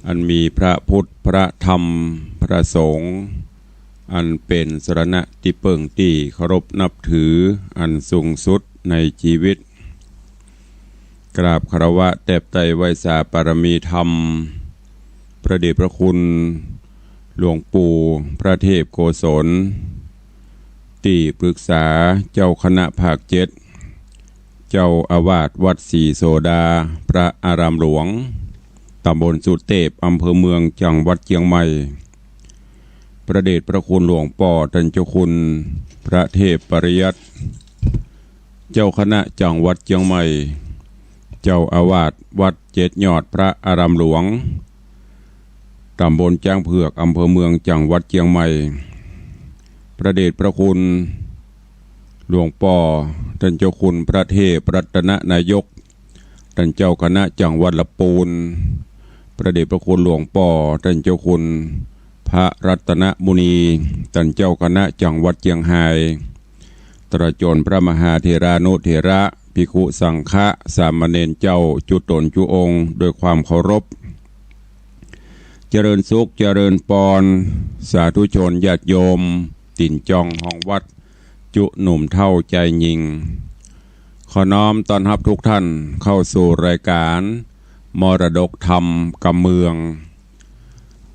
อันมีพระพุทธพระธรรมพระสงฆ์อันเป็นสรณะที่เปิ่งตีเคารพนับถืออันสูงสุดในชีวิตกราบคารวะแตบไตรไวสาปารมีธรรมพระเดชพระคุณหลวงปู่พระเทพโกศลที่ปรึกษาเจ้าคณะภาค7เจ้าอาวาสวัดศรีโสดาพระอารามหลวงตำบลสุเทพอำเภอเมืองจังหวัดเชียงใหม่พระเดชพระคุณหลวงป่อท่านเจ้าคุณพระเทพปริยัติเจ้าคณะจังหวัดเชียงใหม่เจ้าอาวาสวัดเจ็ดยอดพระอารามหลวงตำบลจ้างเผือกอำเภอเมืองจังหวัดเชียงใหม่พระเดชพระคุณหลวงป่อท่านเจ้าคุณพระเทพรัตนนายกท่านเจ้าคณะจังหวัดลำพูนพระเดชพระคุณหลวงป่อท่านเจ้าคุณพระรัตนมุนีท่านเจ้าคณะจังหวัดเชียงรายตระจนพระมหาเถรานุเถระภิกขุสังฆะสามเณรเจ้าจุตนจุองค์โดยความเคารพเจริญสุขเจริญปอนสาธุชนญาติโยมติ่นจองห้องวัดจุหนุ่มเท่าใจยิงขอน้อมต้อนรับทุกท่านเข้าสู่รายการมรดกธรรมกำเมือง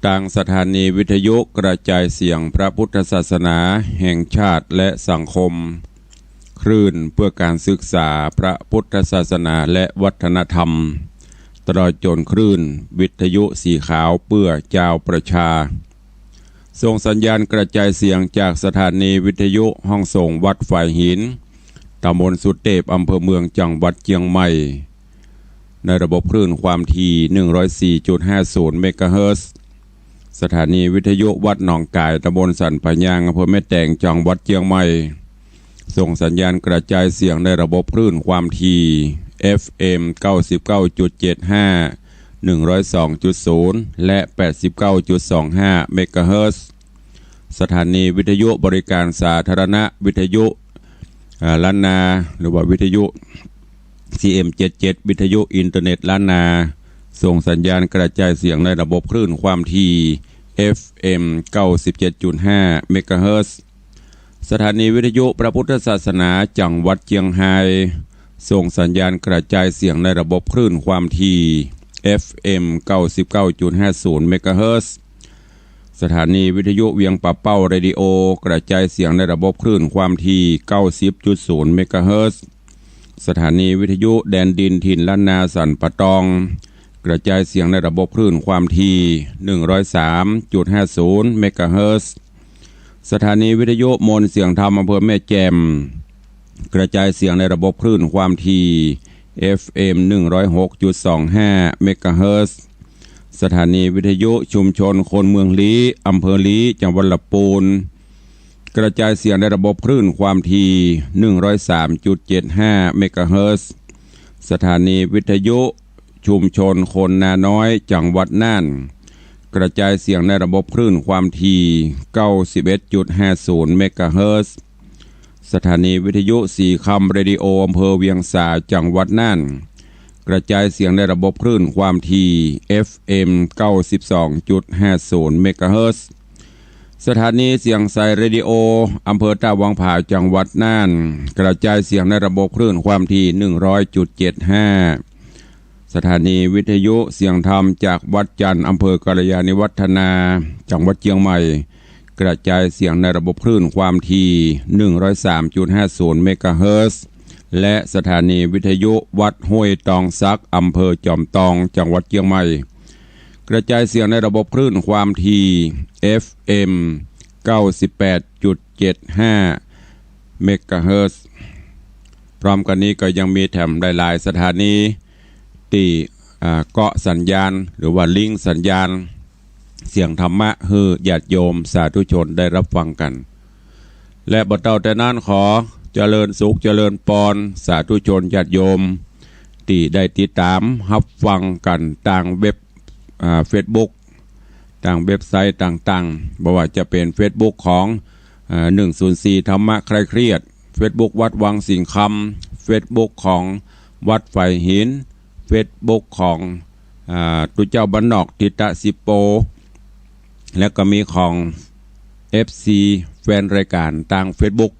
ทางสถานีวิทยุกระจายเสียงพระพุทธศาสนาแห่งชาติและสังคมคลื่นเพื่อการศึกษาพระพุทธศาสนาและวัฒนธรรมตลอดจนคลื่นวิทยุสีขาวเพื่อเจ้าประชาส่งสัญญาณกระจายเสียงจากสถานีวิทยุห้องส่งวัดฝ่ายหินตำบลสุเทพอำเภอเมืองจังหวัดเชียงใหม่ในระบบคลื่นความถี่ 104.50 เมกะเฮิรตซ์สถานีวิทยุวัดหนองกายตำบลสันปะยางอำเภอแม่แตงจังหวัดเชียงใหม่ส่งสัญญาณกระจายเสียงในระบบคลื่นความถี่ FM 99.75 102.0 และ 89.25 เมกะเฮิรตซ์สถานีวิทยุบริการสาธารณะวิทยุล้านนาหรือว่าวิทยุ CM77 วิทยุอินเทอร์เน็ตล้านนาส่งสัญญาณกระจายเสียงในระบบคลื่นความถี่ FM 97.5 เมกะเฮิรตซ์สถานีวิทยุพระพุทธศาสนาจังหวัดเชียงรายส่งสัญญาณกระจายเสียงในระบบคลื่นความถี่ FM 99.50 เมกะเฮิรตซ์สถานีวิทยุเวียงป่าเป้าเรดิโอกระจายเสียงในระบบคลื่นความถี่ 90.0 เมกะเฮิรตซ์สถานีวิทยุแดนดินถิ่นล้านนาสันปะตองกระจายเสียงในระบบคลื่นความถี่ 103.50 เมกะเฮิรตซ์สถานีวิทยุมนต์เสียงธรรมอำเภอแม่แจ่มกระจายเสียงในระบบคลื่นความถี่ FM 106.25 เมกะเฮิรตซ์สถานีวิทยุชุมชนคนเมืองลี้อำเภอลี้จังหวัดลำพูนกระจายเสียงในระบบคลื่นความถี่ 103.75 เมกะเฮิรตซ์สถานีวิทยุชุมชนคนนาน้อยจังหวัดน่านกระจายเสียงในระบบคลื่นความถี่ 91.50 เมกะเฮิรตซ์สถานีวิทยุสีคำเรดิโออำเภอเวียงสาจังหวัดน่านกระจายเสียงในระบบคลื่นความถี่ FM 92.50 เมกะเฮิรตซ์สถานีเสียงไซเรดิโออำเภอตาวังผาจังหวัดน่านกระจายเสียงในระบบคลื่นความถี่ 100.75 สถานีวิทยุเสียงธรรมจากวัดจันทร์อำเภอกัลยาณิวัฒนาจังหวัดเชียงใหม่กระจายเสียงในระบบคลื่นความถี่ 103.50 เมกะเฮิรตซ์และสถานีวิทยุวัดห้วยตองซักอำเภอจอมตองจังหวัดเชียงใหม่กระจายเสียงในระบบคลื่นความถี่ FM 98.75 เมกะเฮิรตซ์พร้อมกันนี้ก็ยังมีแถมหลายๆสถานีที่เกาะสัญญาณหรือว่าลิงก์สัญญาณเสียงธรรมะให้ญาติโยมสาธุชนได้รับฟังกันและบ่เต่าแต่นั้นขอเจริญสุขเจริญปอนสาธุชนญาติโยมที่ได้ติดตามรับฟังกันทางเว็บFacebook ทางเว็บไซต์ต่างๆบ่ว่าจะเป็น Facebook ของ104ธรรมะคลายเครียด Facebook วัดวังสิงห์คำ Facebook ของวัดไฟหิน Facebook ของ ตุเจ้าบ้านนอกทิตะสิโปแล้วก็มีของ FC แฟนรายการทาง Facebook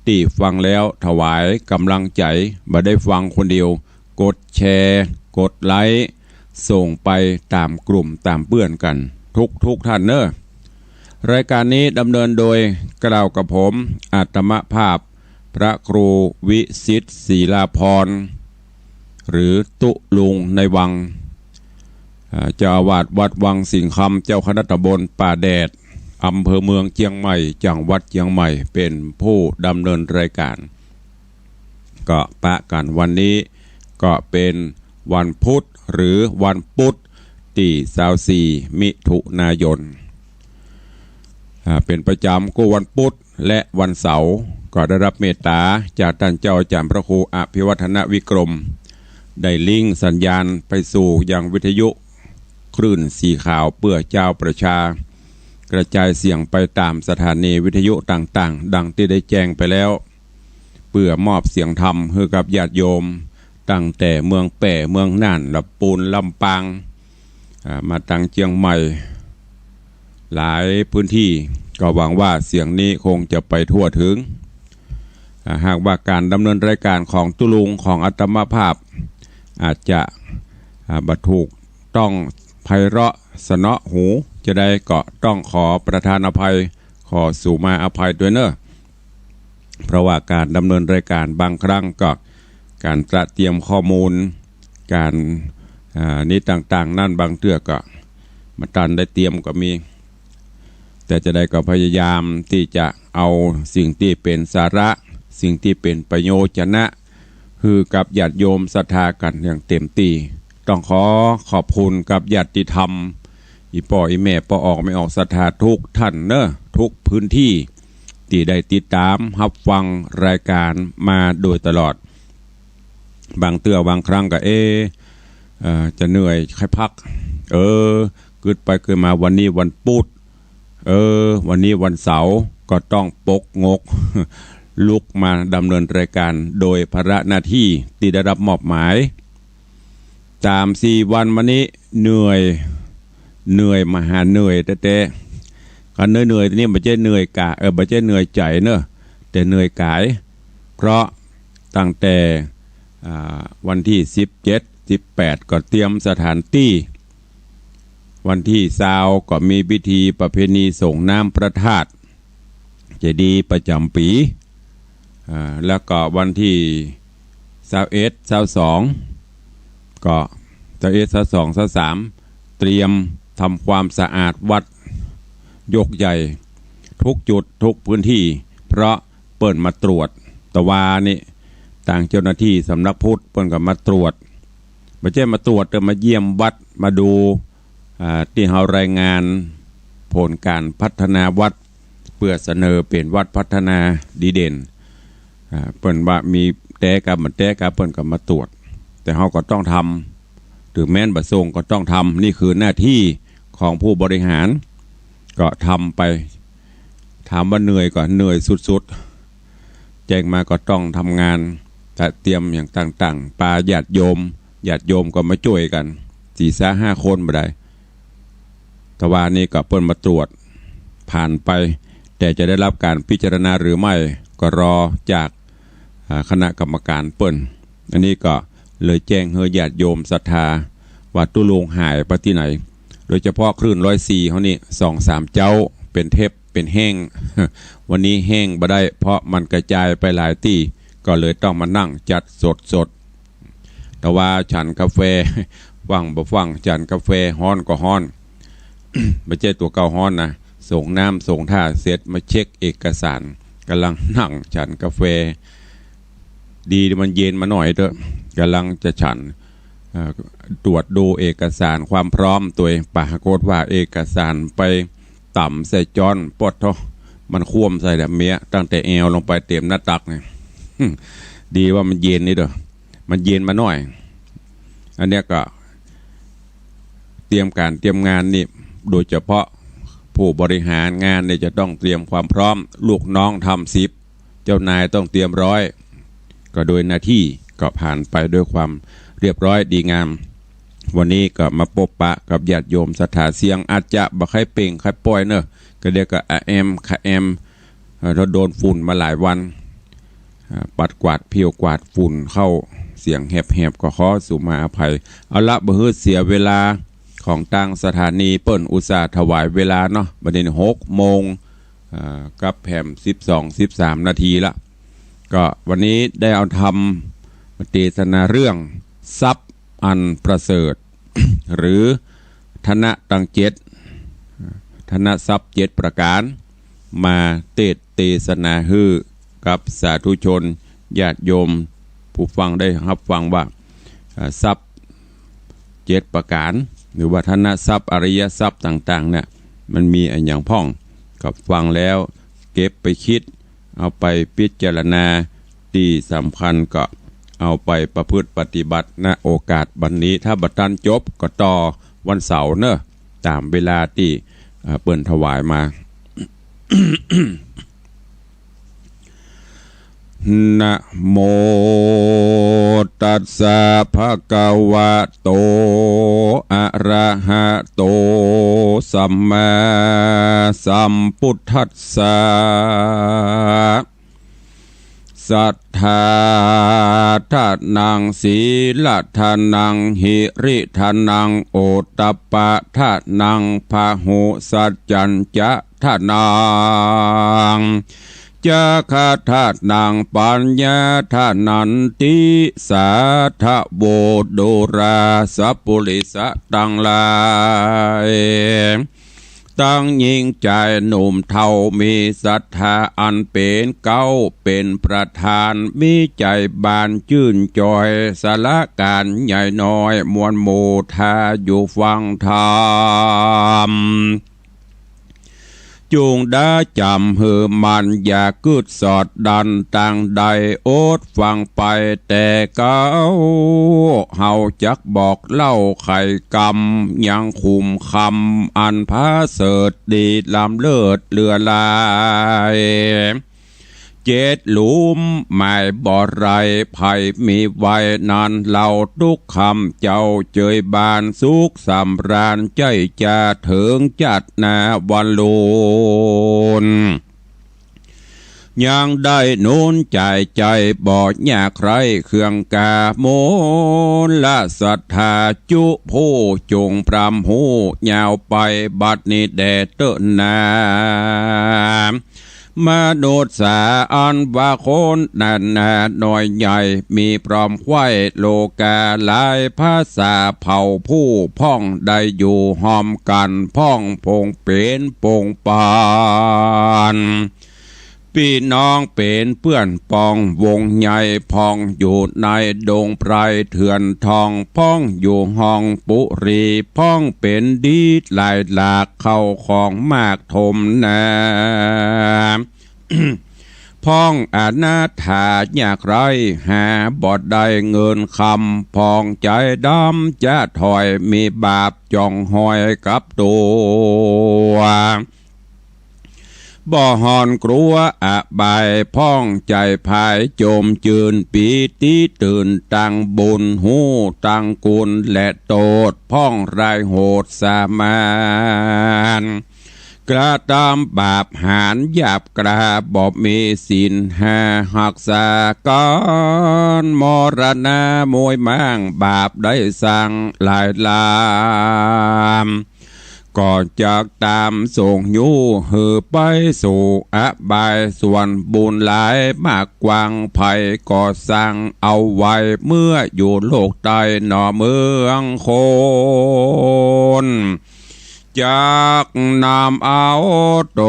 ที่ฟังแล้วถวายกำลังใจบ่ได้ฟังคนเดียวกดแชร์กดไลค์ส่งไปตามกลุ่มตามเพื่อนกันทุกท่านเนอะรายการนี้ดำเนินโดยกล่าวกับผมอาตมภาพพระครูวิสิทธิ์ศีลาภรณ์หรือตุลุงในวังเจ้าอาวาสวัดวังสิงห์คำเจ้าคณะตำบลป่าแดดอำเภอเมืองเชียงใหม่จังหวัดเชียงใหม่เป็นผู้ดำเนินรายการก็ปะกันวันนี้ก็เป็นวันพุธหรือวันพุธที่24มิถุนายนเป็นประจำก็วันพุธและวันเสาร์ก็ได้รับเมตตาจากท่านเจ้าอาจารย์พระครูอภิวัฒนวิกรมได้ลิงก์สัญญาณไปสู่ยังวิทยุคลื่นสีขาวเพื่อเจ้าประชากระจายเสียงไปตามสถานีวิทยุต่างๆดังที่ได้แจ้งไปแล้วเพื่อมอบเสียงธรรมให้กับญาติโยมตั้งแต่เมืองแป่เมืองน่านลำปูนลำปางมาตั้งเชียงใหม่หลายพื้นที่ก็หวังว่าเสียงนี้คงจะไปทั่วถึงหากว่าการดำเนินรายการของตุลุงของอาตมาภาพอาจจะบรรทุกต้องไพเราะสนอหูจะได้ก็ต้องขอประทานอภัยขอสู่มาอภัยด้วยเนอะเพราะว่าการดำเนินรายการบางครั้งก็การตระเตรียมข้อมูลการนี้ต่างๆนั่นบางเทื่อก็มาตันได้เตรียมก็มีแต่จะได้ก็พยายามที่จะเอาสิ่งที่เป็นสาระสิ่งที่เป็นประโยชนะคือกับญาติโยมศรัทธากันอย่างเต็มที่ต้องขอบคุณกับญาติธรรมอีพ่ออีแม่พ่อออกไม่ออกศรัทธาทุกท่านเนอะทุกพื้นที่ที่ได้ติดตามรับฟังรายการมาโดยตลอดบางเตือบางครั้งก็จะเหนื่อยค่อยพักเกิดไปเกิดมาวันนี้วันพุธวันนี้วันเสาร์ก็ต้องปกงกลุกมาดำเนินรายการโดยภาระหน้าที่ที่ได้รับมอบหมาย3-4 วันมานี้เหนื่อยมหาเหนื่อยแต่การเหนื่อยนี่ไม่ใช่เหนื่อยกายไม่ใช่เหนื่อยใจเนอะแต่เหนื่อยกายเพราะตั้งแต่วันที่17-18ก็เตรียมสถานที่วันที่20ก็มีพิธีประเพณีส่งน้ำพระธาตุเจดีย์ประจำปีแล้วก็วันที่21-22ก็21-22-23เตรียมทำความสะอาดวัดยกใหญ่ทุกจุดทุกพื้นที่เพราะเปิดมาตรวจตะวานี่ต่างเจ้าหน้าที่สำนักพุทธเปิดกับมาตรวจไม่ใช่มาตรวจแต่มาเยี่ยมวัดมาดูที่เรารายงานผลการพัฒนาวัดเพื่อเสนอเป็นวัดพัฒนาดีเด่นเปิดว่ามีแต่กับมันแต่กับเปิดกับมาตรวจแต่เราก็ต้องทำถึงแม้นบัดทรงก็ต้องทำนี่คือหน้าที่ของผู้บริหารก็ทำไปถามว่าเหนื่อยก็เหนื่อยสุดๆแจ้งมาก็ต้องทำงานแต่เตรียมอย่างต่างๆปาญาติโยมก็มาช่วยกัน4-5 คนบ่ได้แต่ว่านี่ก็เปิ้นมาตรวจผ่านไปแต่จะได้รับการพิจารณาหรือไม่ก็รอจากคณะกรรมการเปิ้นอันนี้ก็เลยแจ้งให้ญาติโยมศรัทธาว่าตุลุงหายไปที่ไหนโดยเฉพาะคลื่น104เขานี่2-3เจ้าเป็นเทปเป็นแห้ง วันนี้แห้งบ่ได้เพราะมันกระจายไปหลายที่ก็เลยต้องมานั่งจัดสดแต่ว่าฉันกาแฟฟังบ่ฟังฉันกาแฟฮ้อนก็ฮ้อน ไม่ใช่ตัวเก่าฮ้อนนะส่งน้ำส่งท่าเสร็จมาเช็คเอกสารกำลังนั่งฉันกาแฟดีมันเย็นมาหน่อยเถอะกำลังจะฉันตรวจดูเอกสารความพร้อมตัวปรากฏว่าเอกสารไปต่ำใส่จอนปดท่อมันคว่ำใส่แบบเมียตั้งแต่เอวลงไปเต็มหน้าตักเนี่ย ดีว่ามันเย็นนี่เด้อมันเย็นมาหน่อยอันเนี้ยก็เตรียมงานนี่โดยเฉพาะผู้บริหารงานเนี่ยจะต้องเตรียมความพร้อมลูกน้องทำ10เจ้านายต้องเตรียม100ก็โดยหน้าที่ก็ผ่านไปด้วยความเรียบร้อยดีงาม วันนี้ก็มาพบปะกับญาติโยมสถาเสียงอาจจะบ่ค่อยเป่งค่อยป่อยเนอะก็เรียกก็แอมเราโดนฝุ่นมาหลายวันปัดกวาดเพียวกวาดฝุ่นเข้าเสียงแหบๆก็ขอสู่มาอภัยเอาละบ่ฮื้อเสียเวลาของต่างสถานีเปิ้นอุตส่าห์ถวายเวลาเนาะบัดนี้6 โมงกับแผ่ม13 นาทีละก็วันนี้ได้เอาทำเทศนาเรื่องทรัพย์อันประเสริฐ หรือธนะตังเจ็ดธนทรัพย์7 ประการมาเทศนาฮือกับสาธุชนญาติโยมผู้ฟังได้รับฟังว่าทรัพย์7 ประการหรือว่าธนทรัพย์อริยทรัพย์ต่างๆเนี่ยมันมีอันอย่างพ่องกับฟังแล้วเก็บไปคิดเอาไปพิจารณาที่สำคัญก็เอาไปประพฤติปฏิบัติณโอกาสบัดนี้ถ้าบัดทันจบก็ต่อวันเสาร์เนอะตามเวลาที่เปิ่นถวายมา นะโมตัสสะภะคะวะโตอะระหะโตสัมมาสัมพุทธัสสะสัทธาทานังศีลทานังหิริทานังโอตตปปะทานังพาหุสัจจัญจะทานังจาคาทานังปัญญาทานันติสาทะโวโดราสัพปุริสะตังลายตั้งยิ่งใจหนุ่มเท่ามีศรัทธาอันเป็นเก้าเป็นประธานมีใจบานชื่นจอยสาระการใหญ่น้อยมวลโมทาอยู่ฟังธรรมจุงได้จำเหือมันอย่ากึดสอดดันต่างใดโอดฟังไปแต่เก้าเฮาจักบอกเล่าไข่กำยังคุมคำอันพาเสดดีลำเลิศเลือลาย7 หลุมหมายบ่อไรไผ่มีไว้นานเล่าทุกคำเจ้าเจยบานสุขสำราญใจจะถึงจัดนาวันลุนยังได้นูนใจบ่อยากใครเครื่องกาโมละศรัทธาจุผู้จงพรำหูยาวไปบัดนี้แดดเตนามนุษย์สาอันว่าคนนันนาหน่อยใหญ่มีพร้อมไว้โลกาหลายภาษาเผ่าผู้พ่องได้อยู่หอมกันพ่องพงเป็นปงปานพี่น้องเป็นเพื่อนปองวงใหญ่พองอยู่ในดงไพรเถื่อนทองพ้องอยู่ห้องปุรีพ้องเป็นดีหลายหลากเข้าของมากทมนาพ้องอนาถาอยากไรหาบอดได้เงินคำพ้องใจดำจะถอยมีบาปจ่องหอยกับตัวบ่หอนกลัวอบายพ้องใจภายโจมจืนปีติตื่นตั้งบุญหูตั้งกุลและโตดพ้องรายโหดสามานกระทำบาปหารหยาบกระบ่มีศีลหักษากรมรณะมวยมั่งบาปได้สั่งหลายลามก่อนจากตามส่งยู่หือไปสู่อบายส่วนบุญหลายมากกวางภัยก่อสร้างเอาไว้เมื่ออยู่โลกใต้หน่อเมืองโคนจากนำเอาโต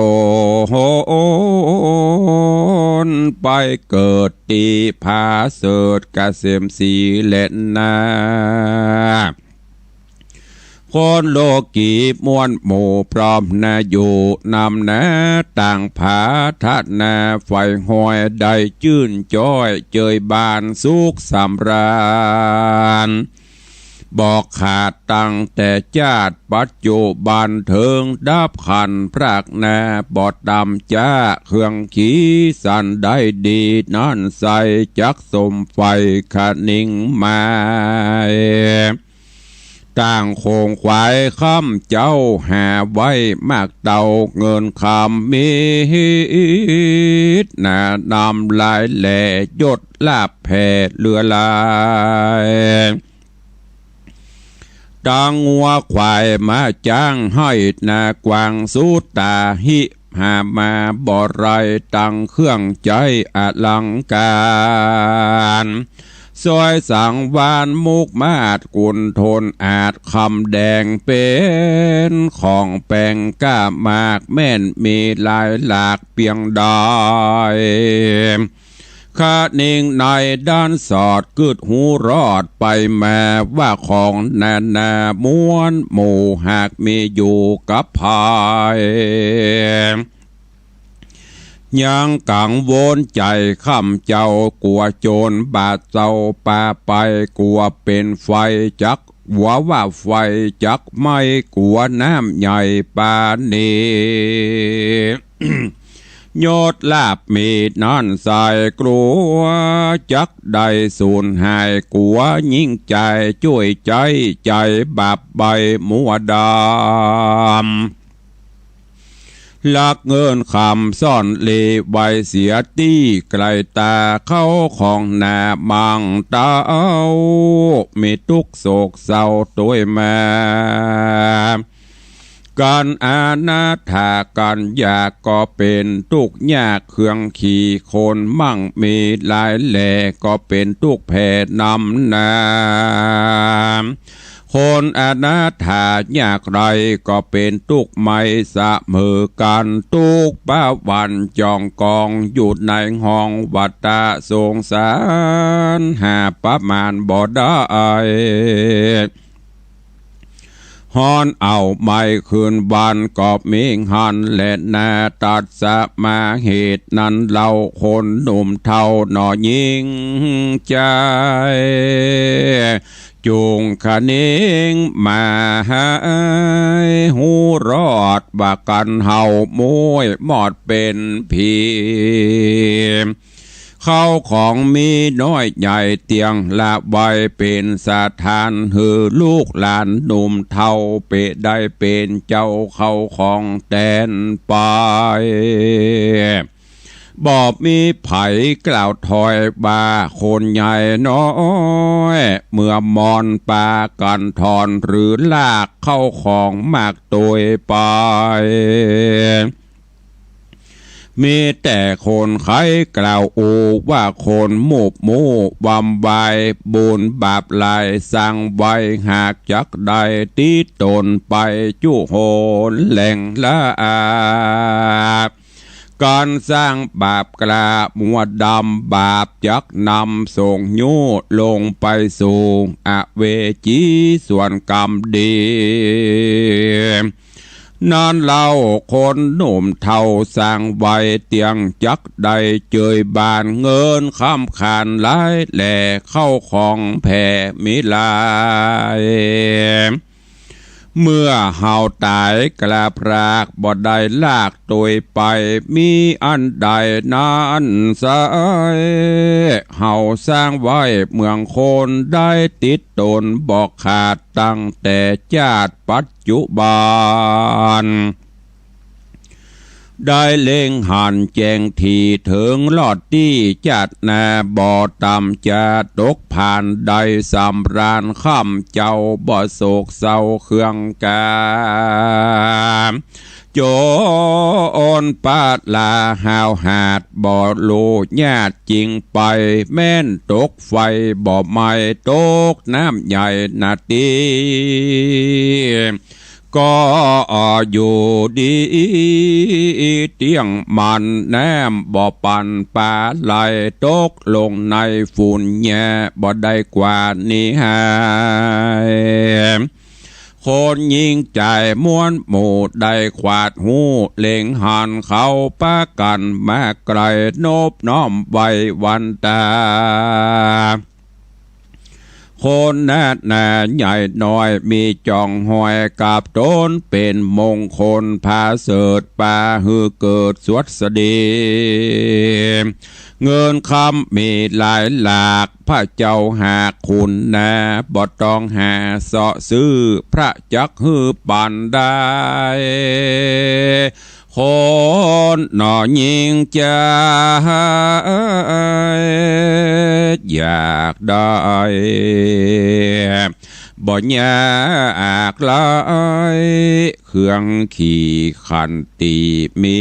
นไปเกิดตีผาเสดกเกษมสีเล่นนาคนโลกีมวลหมู่พร้อมนาอยู่นำนาต่างผาทัดนาไฟหอยได้จื่นจ้อยเจยบานสุขสำราญบอกขาดตั้งแต่ชาติปัจจุบันเถิงดับขันพรากนาบอดดำจ้าเครื่องขี้สันได้ดีนั่นใสจักสมไฟขนิ่งมา ต่างโคงควายข้ามเจ้าหาไว้มากเต่าเงินคำมีหน้านำลายแหล่ยดลาบแผ่เรือลายตังงัวควายมาจ้างให้นากวางสู้ตาหิหามาบ่อไรตังเครื่องใจอลังการซอยสังวานมุกมาดกุนทนอาจคำแดงเป็นของแปงก้ามากแม่นมีลายหลากเปียงดอยข้านิ่งในด้านสอดกึดหูรอดไปแม้ว่าของนาม้วนหมู่หากมีอยู่กับภายยังกังวลใจข้ามเจ้ากลัวโจรบาดเจ้าป่าไปกลัวเป็นไฟจักหัวว่าไฟจักไม่กลัวน้ำใหญ่ป่านี้ โยดลาบมีดนั่นใส่กลัวจักได้สูญหายกลัวยิ่งใจช่วยใจบาปใบมัวดำลักเงินคำซ่อนเลไว้เสียตี้ไกลตาเข้าของหน้ามังเต้ามีทุกโศกเศร้าตัวแม่การอาณาถาการอยากก็เป็นทุกยากเครื่องขี่คนมั่งมีหลายแหล่ก็เป็นทุกแผ่นำนาคนอนาถาอยากไรก็เป็นทุกไม่สะมือกันทุกป้าวันจองกองอยู่ในห้องวัฏฏะสงสารหาประมาณบ่ได้ฮอนเอาไม่คืนวันกอบมิงหันและนาตัดสมาเหตุนั้นเราคนหนุ่มเท่าหน่อยิงใจจุงขนิงมาหายหูรอดบากันเห่ามวยหมอดเป็นผีเข้าของมีน้อยใหญ่เตียงละใบเป็นสถานหือลูกหลานหนุ่มเท่าเปได้เป็นเจ้าเข้าของแตนไปบอบมีไผ่กล่าวถอยบาคนใหญ่น้อยเมื่อมอนปากันถอนหรือลากเข้าของมากตัวไปมีแต่คนไข้กล่าวโอว่าคนหมูบหมูวำใบบุญบาปลายสร้างไว้หากจักได้ตีตนไปจุโหนแหล่งละอาการสร้างบาปกลามัวดำบาปจักนำส่งโยลงไปสู่อเวจีส่วนกรรมดีนั่นเล่าคนหนุ่มเท่าสร้างไว้เตียงจักได้เจยบานเงินข้ามขานหลายแหล่เข้าของแผ่มิลายเมื่อเฮาตายกลาพรากบ่ได้ลากตัวไปมีอันใดนั้นสายเฮาสร้างไว้เมืองโคนได้ติดตนบอกขาดตั้งแต่ชาติปัจจุบันได้เล่งหันแจงทีถึงลอดที่จัดนาบ่อตำจะตกผ่านได้สำราญค่ำเจ้าบ่โศกเศร้าเครื่องกามโจนปาดลาหาวหาดบ่โลญาติจริงไปแม่นตกไฟบ่ไม่ตกน้ำใหญ่นาทีก็อยู่ดีเตียงมันแนมบ่ปันปลาไหลตกลงในฝุ่นแย่บ่ได้กว่านี้หายคนยิงใจม้วนหมู่ได้ขวาดหูเล็งหันเขาปะกันแม่ไกลโนบน้อมไว้วันตาคนแน่แน่ใหญ่น้อยมีจองหอยกับต้นเป็นมงคลพาเสดป่าฮือเกิดสวัสดี เงินคำมีหลายหลากพระเจ้าหากคุณนะบ่ต้องหาเสาะซื้อพระจักฮือปันได้คนหน่อยิงใจอยากได้บ่ยากลายเครื่องขี่ขันตีมี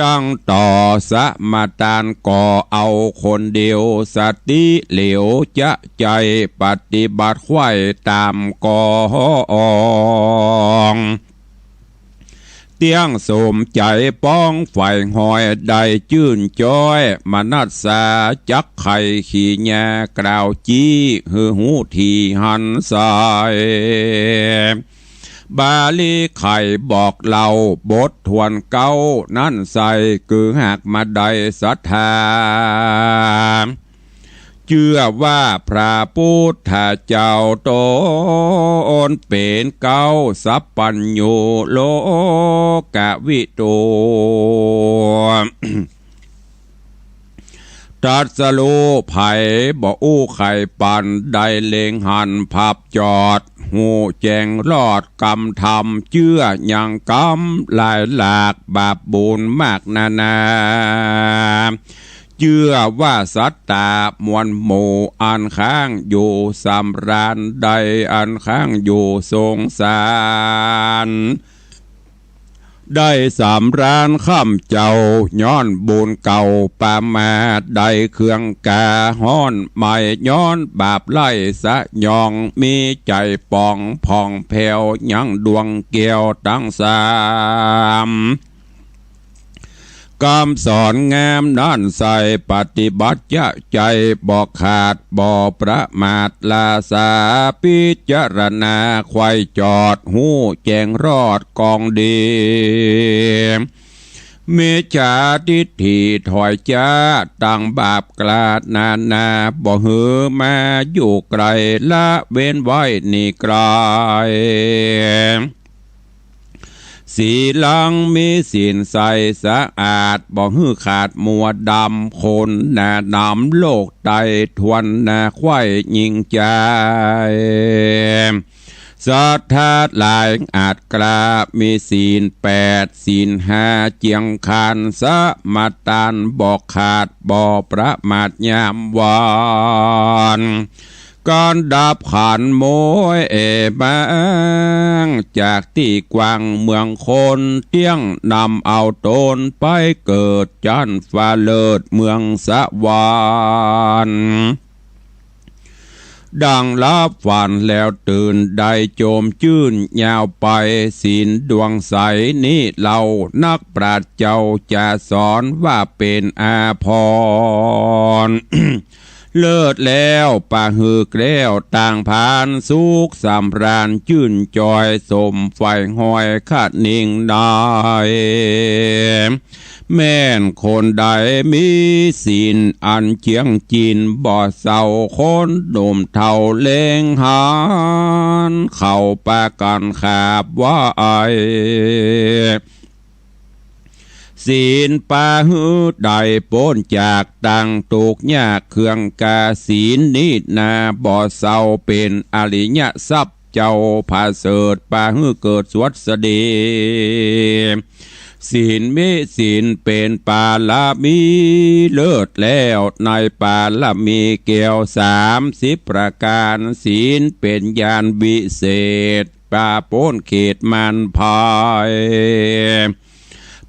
ตั้งต่อสมาทานก่อเอาคนเดียวสติเหลวจะใจปฏิบัติไว้ตามกองเตียงสมใจป้องไฟหอยได้จื่นจ้อยมนัสสาจักไข่ขี่แย่กล่าวจี้หือหูทีหันสายบาลีไข่บอกเล่าบททวนเก้านั่นใส่คือหากมาได้ศรัทธาเชื่อว่าพระพุทธเจ้าตนเป็นเก้าสัพพัญโยโลกวิโตตรัสรู้ไผ่บ่อู้ไข่ปันได้เล็งหันพับจอดหูแจงรอดกรรมธรรมเชื่ออย่างกรรมหลายหลากบาปบุญมากนานาเชื่อว่าสัตตามวลหมู่อันข้างอยู่สำราญใดอันข้างอยู่สงสารได้สามร้านข้ามเจ้าย้อนบุญเก่าปามาได้เครื่องกาห้อนใหม่ย้อนบาปไล่สะยองมีใจปองพองแผ่วยังดวงเกี่ยวตั้งสามคำสอนงามนั่นใส่ปฏิบัติจะใจบอกขาดบ่ประมาทลาสาพิจารณาควายจอดหูแจงรอดกองดีเมจาทิฏฐิถอยจ้าตั้งบาปกลาดนาบ่หือมาอยู่ไกลละเว้นไว้นี่ไกลสีลังมีสินใสสะอาดบ่หือขาดมัวดำคนหน้านำโลกไตทวนหน้าควายยิงใจสัทธาหลายอาจกล้ามีศีล8ศีล5เจียงคานสะมาตานบอกขาดบ่ประมาทยามวานก่อนดับขันโมยบางจากที่กวางเมืองคนเตี้ยงนำเอาตนไปเกิดจันฟ้าเลิศเมืองสวรรค์ดังลับฝันแล้วตื่นได้โจมจื่นยาวไปศีลดวงใสนี้เรานักปราชญ์เจ้าจะสอนว่าเป็นอาภรณ์ เลิศแล้วป่าหือแกล้วต่างผ่านสุขสำราญจื่นจอยสมไฟหอยขาดนิ่งได้แม่นคนใดมีศีลอันเจียงจีนบ่เศร้าคนหนุ่มเท่าเล่งหานเข้าปากันขาบว่าไอศีลปาหือได้พ้นจากตังตุกยากเครื่องกาศีลนินาบ่เศร้าเป็นอริยทรัพย์เจ้าผาเสดปาหือเกิดสวัสดีศีลมิศีลเป็นปาลามีเลิศแล้วในปาลามีเกี่ยว30ประการศีลเป็นญาณวิเศษปาพ้นเขตมันภาย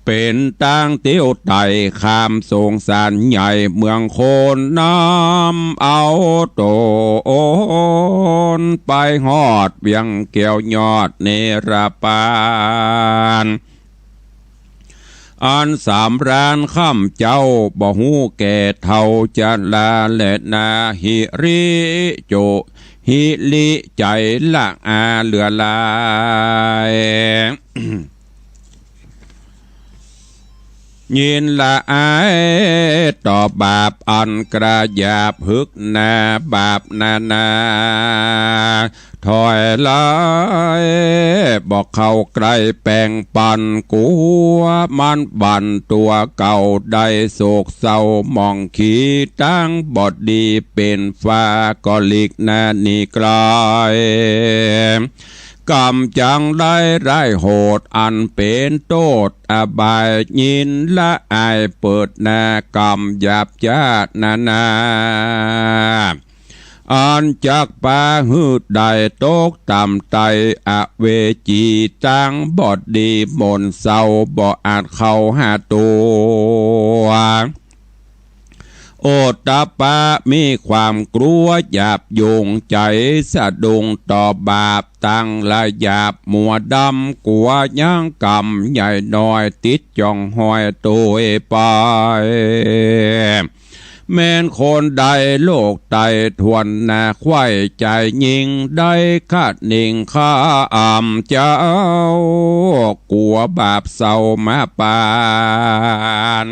เป็นตั้งเตี้ยวไต่ข้ามสงสารใหญ่เมืองโคนน้ำเอาโตนไปหอดเบียงเกี่ยวยอดเนรปานอันสามร้านข้ามเจ้าบ่หูแก่เท่าจันลาและนาหิริโจหิลิใจละอาเหลือลาย ยินละอายต่อบาปอันกระยาบฮึกนาบาปนาถอยลายบอกเข้าใกล้แป่งปันกัวมันบันตัวเก่าได้โศกเศร้ามองขีตั้งบอดดีเป็นฟ้าก็หลีกหน้านี่ไกลกรรมจังได้ไร้โหดอันเป็นโทษอบายยินละอายเปิดหน้ากรรมหยาบจ้านาอันจากป่าหืดได้ตกต่ำไตอเวจีตั้งบอดดีมนเศร้าบ่อาจเข้าหาตัวโอตตะปะมีความกลัวหยาบโยงใจสะดุงต่อบาปตั้งละหยาบมัวดำกลัวย่างกรรมใหญ่น้อยติดจ้องห้อยตัวไปแม้นคนใดโลกใดทวนนาไข่ใจยิงได้คาดนิ่งข้าอ่ำเจ้ากลัวบาปเศร้ามาปาน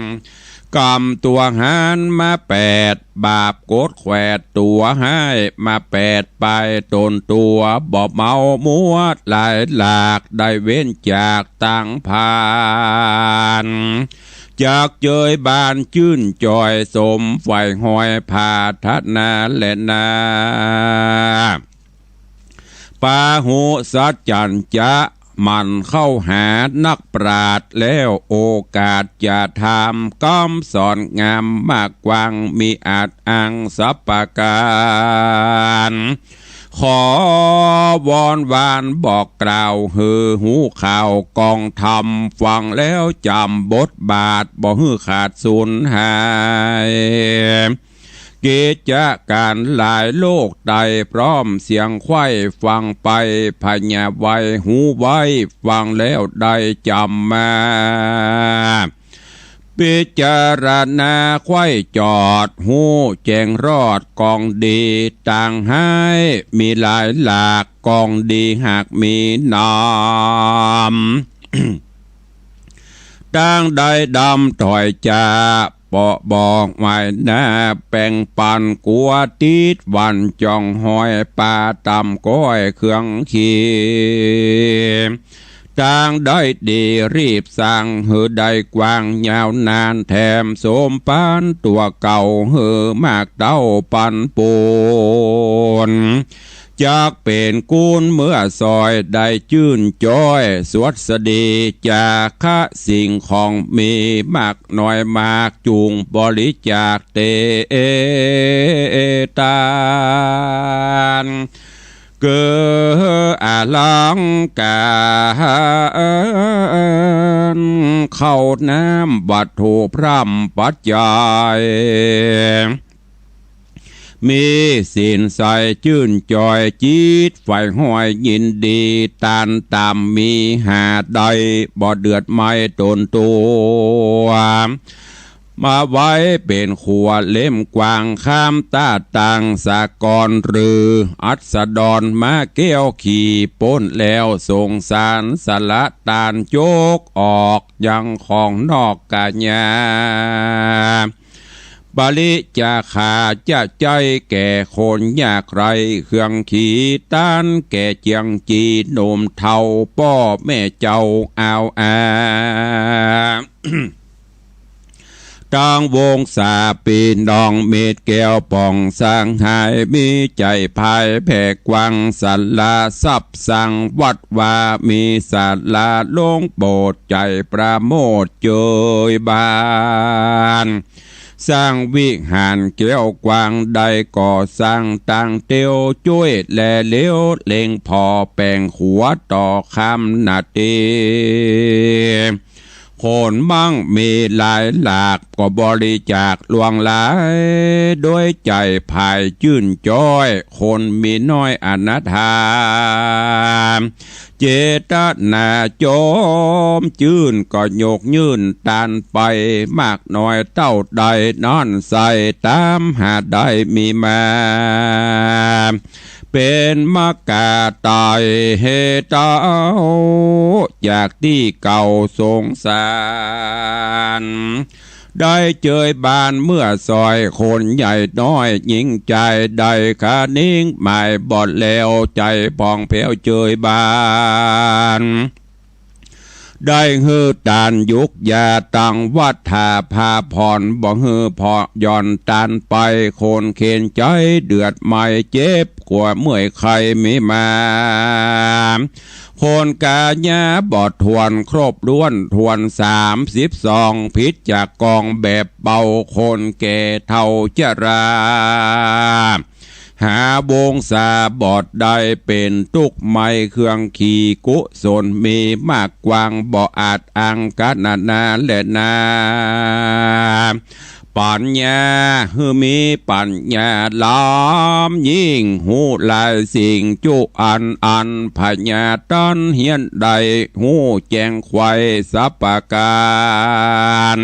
กรรมตัวหานมาแปดบาปโกดแขวดตัวให้มาแปดไปตนตัวบ่เมามัวหลายหลากได้เว้นจากตั้งผ่านจากเจยบานชื่นจอยสมไฟหอยผาทัดนาและนาปาหูสัจจันจะมันเข้าหานักปราชญ์แล้วโอกาสจะทำก้อมสอนงามมากกว้างมีอาจอังสัปปะการขอวอนวานบอกกล่าวฮือหูข่าวกองธรรมฟังแล้วจำบทบาทบ่ฮือขาดสูญหายกิจการหลายโลกใดพร้อมเสียงไข้ฟังไปพญาไว้หูไว้ฟังแล้วได้จำมาพิจารณาไข้จอดหูแจงรอดกองดีต่างให้มีหลายหลากกองดีหากมีนามต่างได้ดำถอยจาปอบอกไว้หน้าแป่งปันกัวติดวันจ้องหอยปลาตำก้อยเครื่องขีต่างได้ดีรีบสั่งเหือได้กว้างยาวนานแถมสมปานตัวเก่าเหือมากเต้าปันปูนจากเป็นกูลเมื่อซอยได้ชื่นจ้อยสวดสดีจากข้าสิ่งของมีมากน้อยมากจูงบริจาคเตตานเกิดอาลังการเข้าน้ำบัดถูพร่ำปัจจัยมีสินใสชื่นจอยจิตไฟห้อยยินดีตานตามมีหาใดบ่เดือดไม่ตนตัวมาไว้เป็นขัวเล่มกวางข้ามตาตังสากรหรืออัศดรมาเกี้ยวขี่ป้นแล้วส่งสารสละตานโจกออกยังของนอกกาญาบาลิจะขาจะใจแก่คนยากไรเครื่องขี่ต้านแก่เจียงจีหนุ่มเทาป้อแม่เจ้าเอาตั้งวงสาปีนองเม็ดแก้วป่องสร้างหายมีใจภายแผ่กวังสัลลาซับสั่งวัดว่ามีศาลาลงโบสถ์ใจประโมทเจยบานสร้างวิหารเกี่ยวกวางได้ก่อสร้างตั้งเตียวช่วยแลเลี้ยวเล็งพอแปลงหัวต่อคำนาทีคนมั่งมีหลายหลากก็บริจาคลวงหลายด้วยใจภายชื่นจ้อยคนมีน้อยอนาถาเจตนาโจมจื่นก็โยกยื่นตานไปมากน้อยเต้าใดนอนใส่ตามหาได้มีมา เป็นมกาตายเฮเต้าจากที่เก่าสงสารได้เจยบานเมื่อซอยคนใหญ่น้อยหญิงใจได้ขานิ่งหมายบอดแล้วใจพองแผ้วเจยบานได้ฮือตานยุกยาตังวัฏฐาพาพรบ่ฮือพอย่อนตานไปโคนเข็นใจเดือดไม่เจ็บกว่าเมื่อยใครมีมาโคนกาญาบอดทวนครบล้วนทวน32พิษจากกองแบบเบาคนแก่เท่าจราหาวงสาบอดได้เป็นตุกไม้เครื่องขี่กุศลมีมากกวางบ่อาจอังกันนาและนาปัญญาฮือมีปัญญาล้อมยิ่งหูลายสิ่งจุอันพญาตันเฮียนใดหูแจงควายสัปการ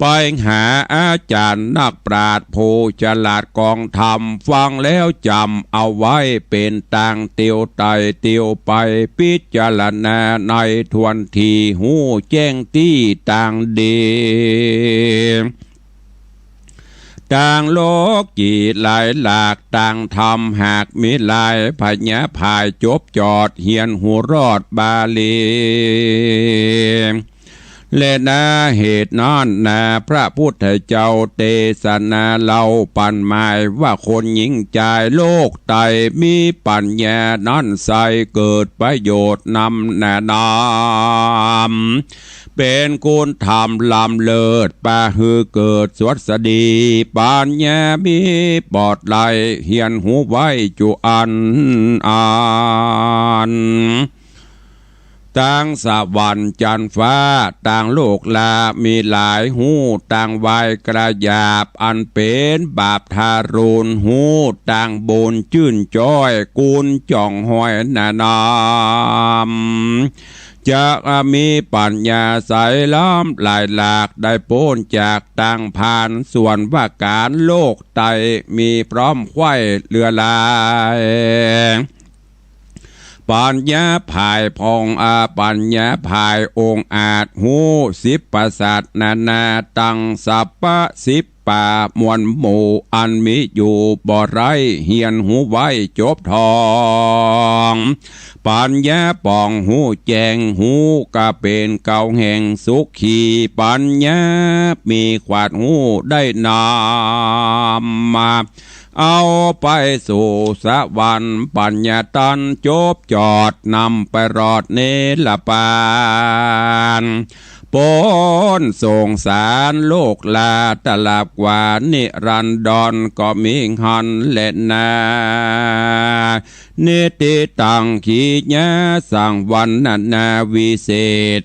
ไปหาอาจารย์นักปราชญ์ผู้ฉลาดกองธรรมฟังแล้วจำเอาไว้เป็นต่างเตียวไตเตียวไปพิจารณาในทวนทีหูแจ้งที่ต่างดีต่างโลกกีหลายหลากต่างธรรมหากมีหลายพญาพายจบจอดเฮียนหัวรอดบาลีและนาเหตุนั้นนาพระพุทธเจ้าเทศนาเล่าปันหมายว่าคนหญิงใจโลกไตมีปัญญานั้นใสเกิดประโยชน์นำนามเป็นกุลธรรมลำเลิศปาฮือเกิดสวัสดีปัญญามีปอดไหลเฮียนหูไว้จุอันต่างสวรรค์จันฟ้าต่างโลกลามีหลายหูต่างวายกระยาบอันเป็นบาปทารุณหูต่างบนจื่นจ้อยกุลจ่องห้อยนามจะมีปัญญาใสล้อมหลายหลากได้พ้นจากต่างผ่านส่วนว่าการโลกไตมีพร้อมไข่เรือลายปัญญาภายพองปัญญาภายองอาจหู10ประสาทนาตังสัพพะ10ป่ามวลหมู่อันมีอยู่บ่ไรเฮียนหูไว้จบทองปัญญาปองหูแจงหูก็เป็นเก่าแห่งสุขีปัญญามีขวาดหูได้นำมาเอาไปสู่สวรรค์ปัญญาตันจบจอดนำไปรอดเนรปานปนส่งสารโลกลาตลาบกว่านิรันดรก็มีหันและนาเนติตังขีญาสังวันนาวิเศษ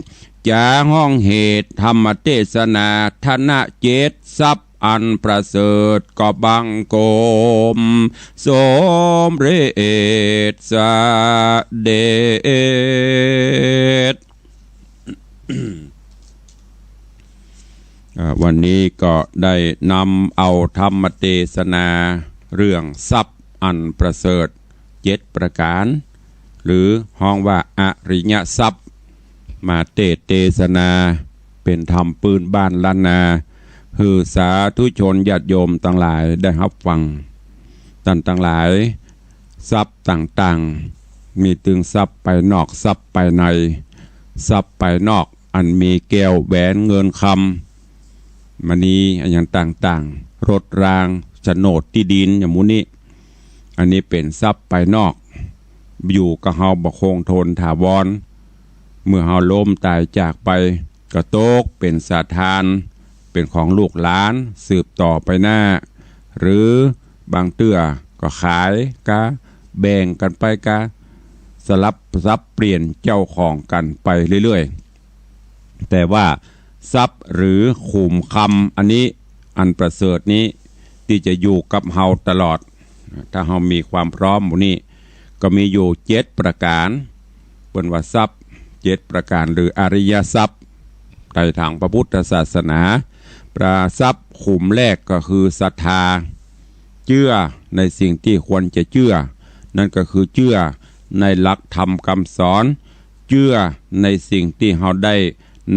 จาห้องเหตุธรรมเทศนาธนะเจตทรัพย์อันประเสริฐก็บังโกมสมเรศสเดช วันนี้ก็ได้นำเอาธรรมเทศนาเรื่องทรัพย์อันประเสริฐ7ประการหรือห้องว่าอริยทรัพย์มาเทศนาเป็นธรรมปืนบ้านล้านนาคือสาธุชนญาติโยมทั้งหลายได้รับฟังต่างหลายทรัพย์ต่างๆมีตึงทรัพย์ไปนอกทรัพย์ไปในทรัพย์ไปนอกอันมีแก้วแหวนเงินคำมณีอย่างต่างๆรถรางโฉนดที่ดินอย่างมูนี้อันนี้เป็นทรัพย์ไปนอกอยู่กับเฮาบ่คงทนถาวรเมื่อเฮาล้มตายจากไปก็ตกเป็นสาทานเป็นของลูกหลานสืบต่อไปหน้าหรือบางเตื้อก็ขายกะแบ่งกันไปกะสลับซับเปลี่ยนเจ้าของกันไปเรื่อยๆแต่ว่าทรัพย์หรือขุมคำอันนี้อันประเสริฐนี้ที่จะอยู่กับเฮาตลอดถ้าเฮามีความพร้อมหมู่นี้ก็มีอยู่7ประการเป็นว่าทรัพย์7ประการหรืออริยทรัพย์ในทางพระพุทธศาสนาประทรัพย์ขุมแรกก็คือศรัทธาเชื่อในสิ่งที่ควรจะเชื่อ นั่นก็คือเชื่อในหลักธรรมคำสอนเชื่อในสิ่งที่เราได้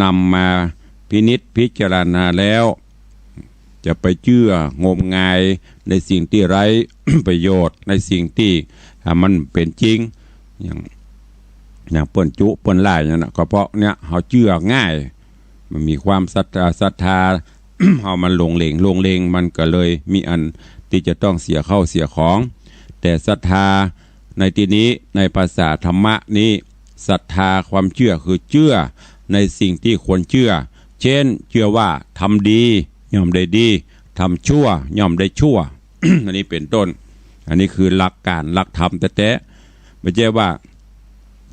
นำมาพินิจพิจารณาแล้วจะไปเชื่องมงายในสิ่งที่ไร้ ประโยชน์ในสิ่งที่มันเป็นจริงอย่างเปิ้นจุเปิ้นไล่เนี่ยนะก็เพราะเนี่ยเขาเชื่อง่ายมันมีความศรัทธา เอามันลงเลงมันก็เลยมีอันที่จะต้องเสียเข้าเสียของแต่ศรัทธาในที่นี้ในภาษาธรรมะนี้ศรัทธาความเชื่อคือเชื่อในสิ่งที่ควรเชื่อเช่นเชื่อว่าทำดีย่อมได้ดีทำชั่วย่อมได้ชั่ว อันนี้เป็นต้นอันนี้คือหลักการหลักธรรมแต่ไม่ใช่ว่า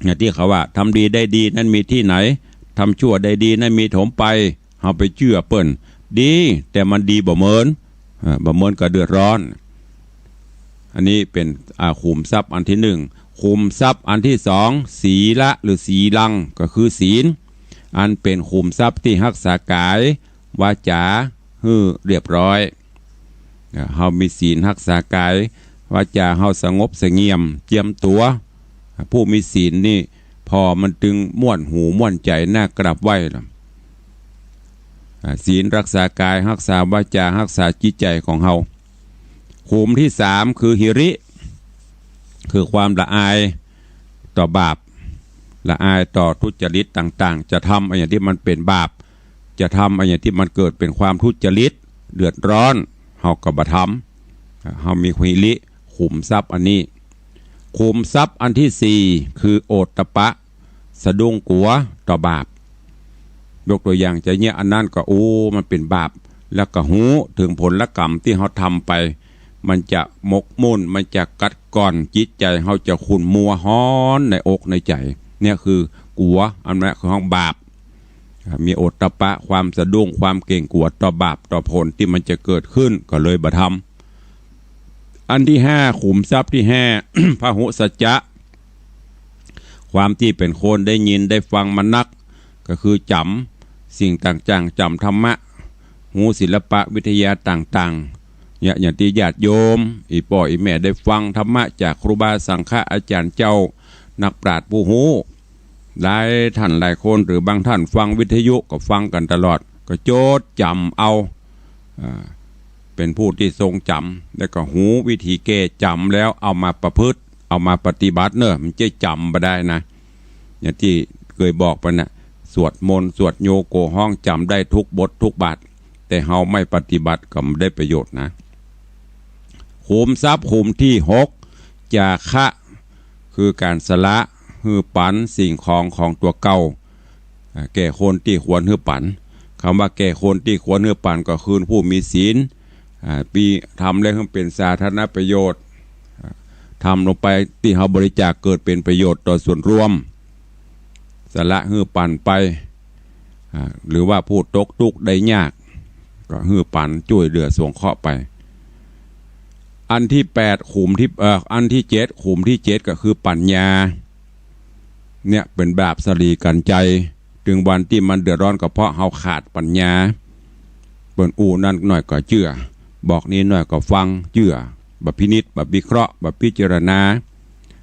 อย่างที่เขาว่าทำดีได้ดีนั้นมีที่ไหนทำชั่วได้ดีนั้นมีถมไปเอาไปเชื่อเปิ้นดีแต่มันดีบ่เหมือนก็เดือดร้อนอันนี้เป็นขุมทรัพย์อันที่หนึ่งขุมทรัพย์อันที่สองศีละหรือศีลังก็คือศีลอันเป็นขุมทรัพย์ที่รักษากายวาจาให้เรียบร้อยเฮามีศีลรักษากายวาจาเฮาสงบสงเงียมเจียมตัวผู้มีศีลนี่พอมันตึงม่วนหูม่วนใจน่ากราบไหว้ศีลรักษากายรักษาวาจารักษาจิตใจของเฮาขุมที่สามคือหิริคือความละอายต่อบาปละอายต่อทุจริตต่างๆจะทำอะไรที่มันเป็นบาปจะทำอะไรที่มันเกิดเป็นความทุจริตเดือดร้อนเฮาก็บ่ทำเฮามีหิริขุมทรัพย์อันนี้ขุมทรัพย์อันที่สี่คือโอตตัปปะสะดุ้งกลัวต่อบาปยกตัวอย่างจะเนี่ยอันนั้นก็มันเป็นบาปแล้วก็หูถึงผลกรรมที่เขาทำไปมันจะหมกมุ่นมันจะกัดก่อนจิตใจเขาจะขุ่นมัวฮ้อนในอกในใจเนี่ยคือกลัวอันนั้นของบาปมีโอตตัปปะความสะดุ้งความเก่งกลัวต่อบาปต่อผลที่มันจะเกิดขึ้นก็เลยบ่ทำอันที่ห้าขุมทรัพย์ที่ห้า พหุสัจจะความที่เป็นคนได้ยินได้ฟังมันนักก็คือจำสิ่งต่างๆจำธรรมะหูศิลปะวิทยาต่างๆอย่างที่ญาติโยมอีพ่ออีแม่ได้ฟังธรรมะจากครูบาสังฆะอาจารย์เจ้านักปราชญ์ผู้หูหลายท่านหลายคนหรือบางท่านฟังวิทยุก็ฟังกันตลอดก็โจดจำเอาเป็นผู้ที่ทรงจำแล้วก็หูวิธีแก้จำแล้วเอามาประพฤติเอามาปฏิบัติเนอะมันจะจำมาได้นะอย่างที่เคยบอกไปนะสวดมนต์สวดโยโกห้องจำได้ทุกบททุกบาทแต่เฮาไม่ปฏิบัติก็ไม่ได้ประโยชน์นะขุมทรัพย์ขุมที่หกจาคะคือการสละฮือปันสิ่งของตัวเก่าแก่คนที่ควรฮือปันคำว่าแก่คนที่ควรฮือปันก็คือผู้มีศีลปีทำแล้วให้เป็นสาธารณประโยชน์ทำลงไปที่เฮาบริจาคเกิดเป็นประโยชน์ต่อส่วนรวมสละฮือปันไปหรือว่าผู้ตกทุกข์ได้ยากก็ฮือปันช่วยเหลือสงเคราะห์ไปอันที่แปดขุมที่อันที่เจ็ดขุมที่เจ็ดก็คือปัญญาเนี่ยเป็นแบบสลีกันใจถึงวันที่มันเดือดร้อนก็เพราะเฮาขาดปัญญาเปิ้นนั่นหน่อยก็เชื่อบอกนี้หน่อยก็ฟังเชื่อแบบพินิจแบบวิเคราะห์แบบพิจารณา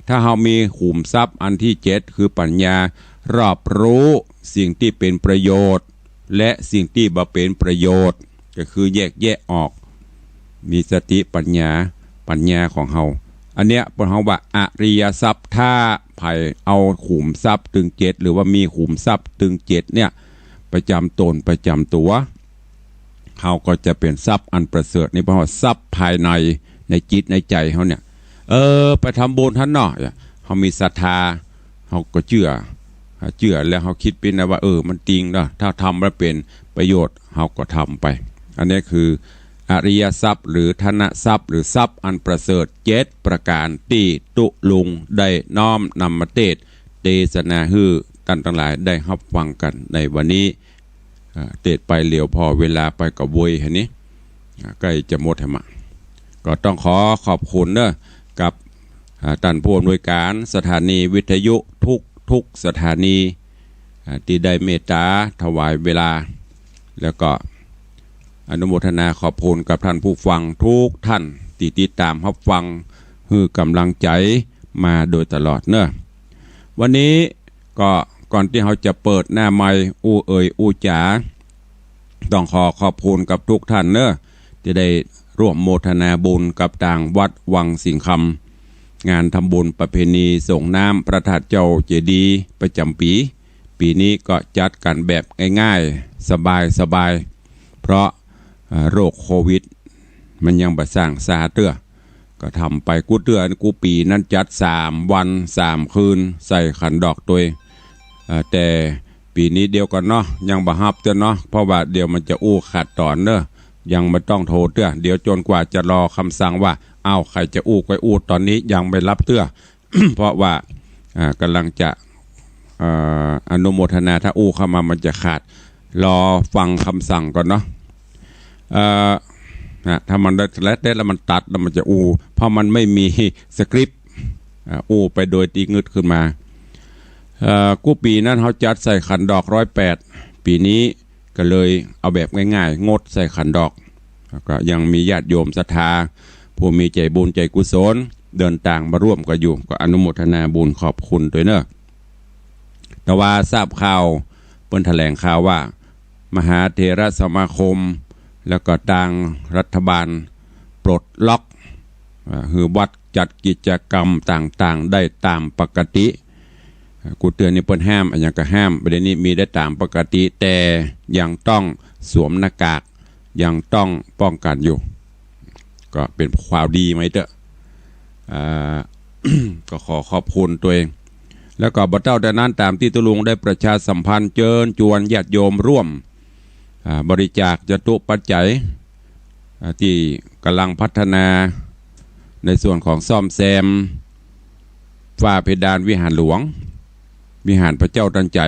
ถ้าเฮามีขุมทรัพย์อันที่เจ็ดคือปัญญารอบรู้สิ่งที่เป็นประโยชน์และสิ่งที่บ่เป็นประโยชน์ก็คือแยกออกมีสติปัญญาของเฮาอันเนี้ยเปิ้นเฮาว่าอริยทรัพย์ถ้าไผเอาขุมทรัพย์ถึงเจ็ดหรือว่ามีขุมทรัพย์ถึงเจ็ดเนี่ยประจำตนประจำตัวเขาก็จะเป็นทรัพย์อันประเสริฐนี่เพราะว่าทรัพย์ภายในจิตในใจเขาเนี่ยไปทำบุญท่านเนาะเขามีศรัทธาเขาก็เชื่อแล้วเขาคิดเป็นนะว่ามันจริงเนาะถ้าทำแล้วเป็นประโยชน์เขาก็ทำไปอันนี้คืออริยทรัพย์หรือธนทรัพย์หรือทรัพย์อันประเสริฐเจ็ดประการที่ตุลุงได้น้อมนำมาเทศนาฮือท่านทั้งหลายได้รับฟังกันในวันนี้เทศไปเหลียวพอเวลาไปกับวุยเห็นนี้ใกล้จะหมดแล้วก็ต้องขอบคุณเนอะกับท่านผู้อำนวยการสถานีวิทยุทุกสถานีที่ได้เมตตาถวายเวลาแล้วก็อนุโมทนาขอบคุณกับท่านผู้ฟังทุกท่านที่ติดตามรับฟัง คือกำลังใจมาโดยตลอดเนอะวันนี้ก็ก่อนที่เราจะเปิดหน้าไมค์อู้จ๋าต้องขอบคุณกับทุกท่านเนอะที่ได้ร่วมโมทนาบุญกับทางวัดวังสิงคำงานทำบุญประเพณีส่งน้ำพระธาตุเจ้าเจดีย์ประจำปีนี้ก็จัดกันแบบง่ายๆสบายเพราะโรคโควิดมันยังบ่สร้างซาเตื้อก็ทำไปกูเตื้อกูปีนั้นจัด3 วัน 3 คืนใส่ขันดอกตัวแต่ปีนี้เดียวกันเนาะยังบ่ฮับเตื้อเนาะเพราะว่าเดี๋ยวมันจะขาดตอนเนอะยังไม่ต้องโทรเตื้อเดี๋ยวจนกว่าจะรอคำสั่งว่าใครจะไปตอนนี้ยังไม่รับเตื้อ เพราะว่ากำลังจะอนุโมทนาถ้าเข้ามามันจะขาดรอฟังคำสั่งก่อนเนาะถ้ามันได้แล้วมันตัดแล้วมันจะเพราะมันไม่มีสคริปต์ไปโดยตีงึดขึ้นมากู้ปีนั้นเขาจัดใส่ขันดอก108ปีนี้ก็เลยเอาแบบง่ายๆงดใส่ขันดอกก็ยังมีญาติโยมศรัทธาผู้มีใจบุญใจกุศลเดินต่างมาร่วมก็อยู่ก็อนุโมทนาบุญขอบคุณด้วยเนอะแต่ว่าทราบข่าวเปิ้นแถลงข่าวว่ามหาเถรสมาคมแล้วก็ทางรัฐบาลปลดล็อกคือวัดจัดกิจกรรมต่างๆได้ตามปกติกูเตือนนี่เปิ้นห้ามอันยังก็ห้ามประเด็นนี้มีได้ตามปกติแต่ยังต้องสวมหน้ากากยังต้องป้องกันอยู่ก็เป็นข่าวดีไหมเด้อ ก็ขอบคุณตัวเองแล้วก็บัดเจ้าแต่นั้นตามที่ตุลุงได้ประชาสัมพันธ์เชิญชวนญาติโยมร่วมบริจาคจตุปัจจัยที่กำลังพัฒนาในส่วนของซ่อมแซมฝ้าเพดานวิหารหลวงวิหารพระเจ้าตันใจ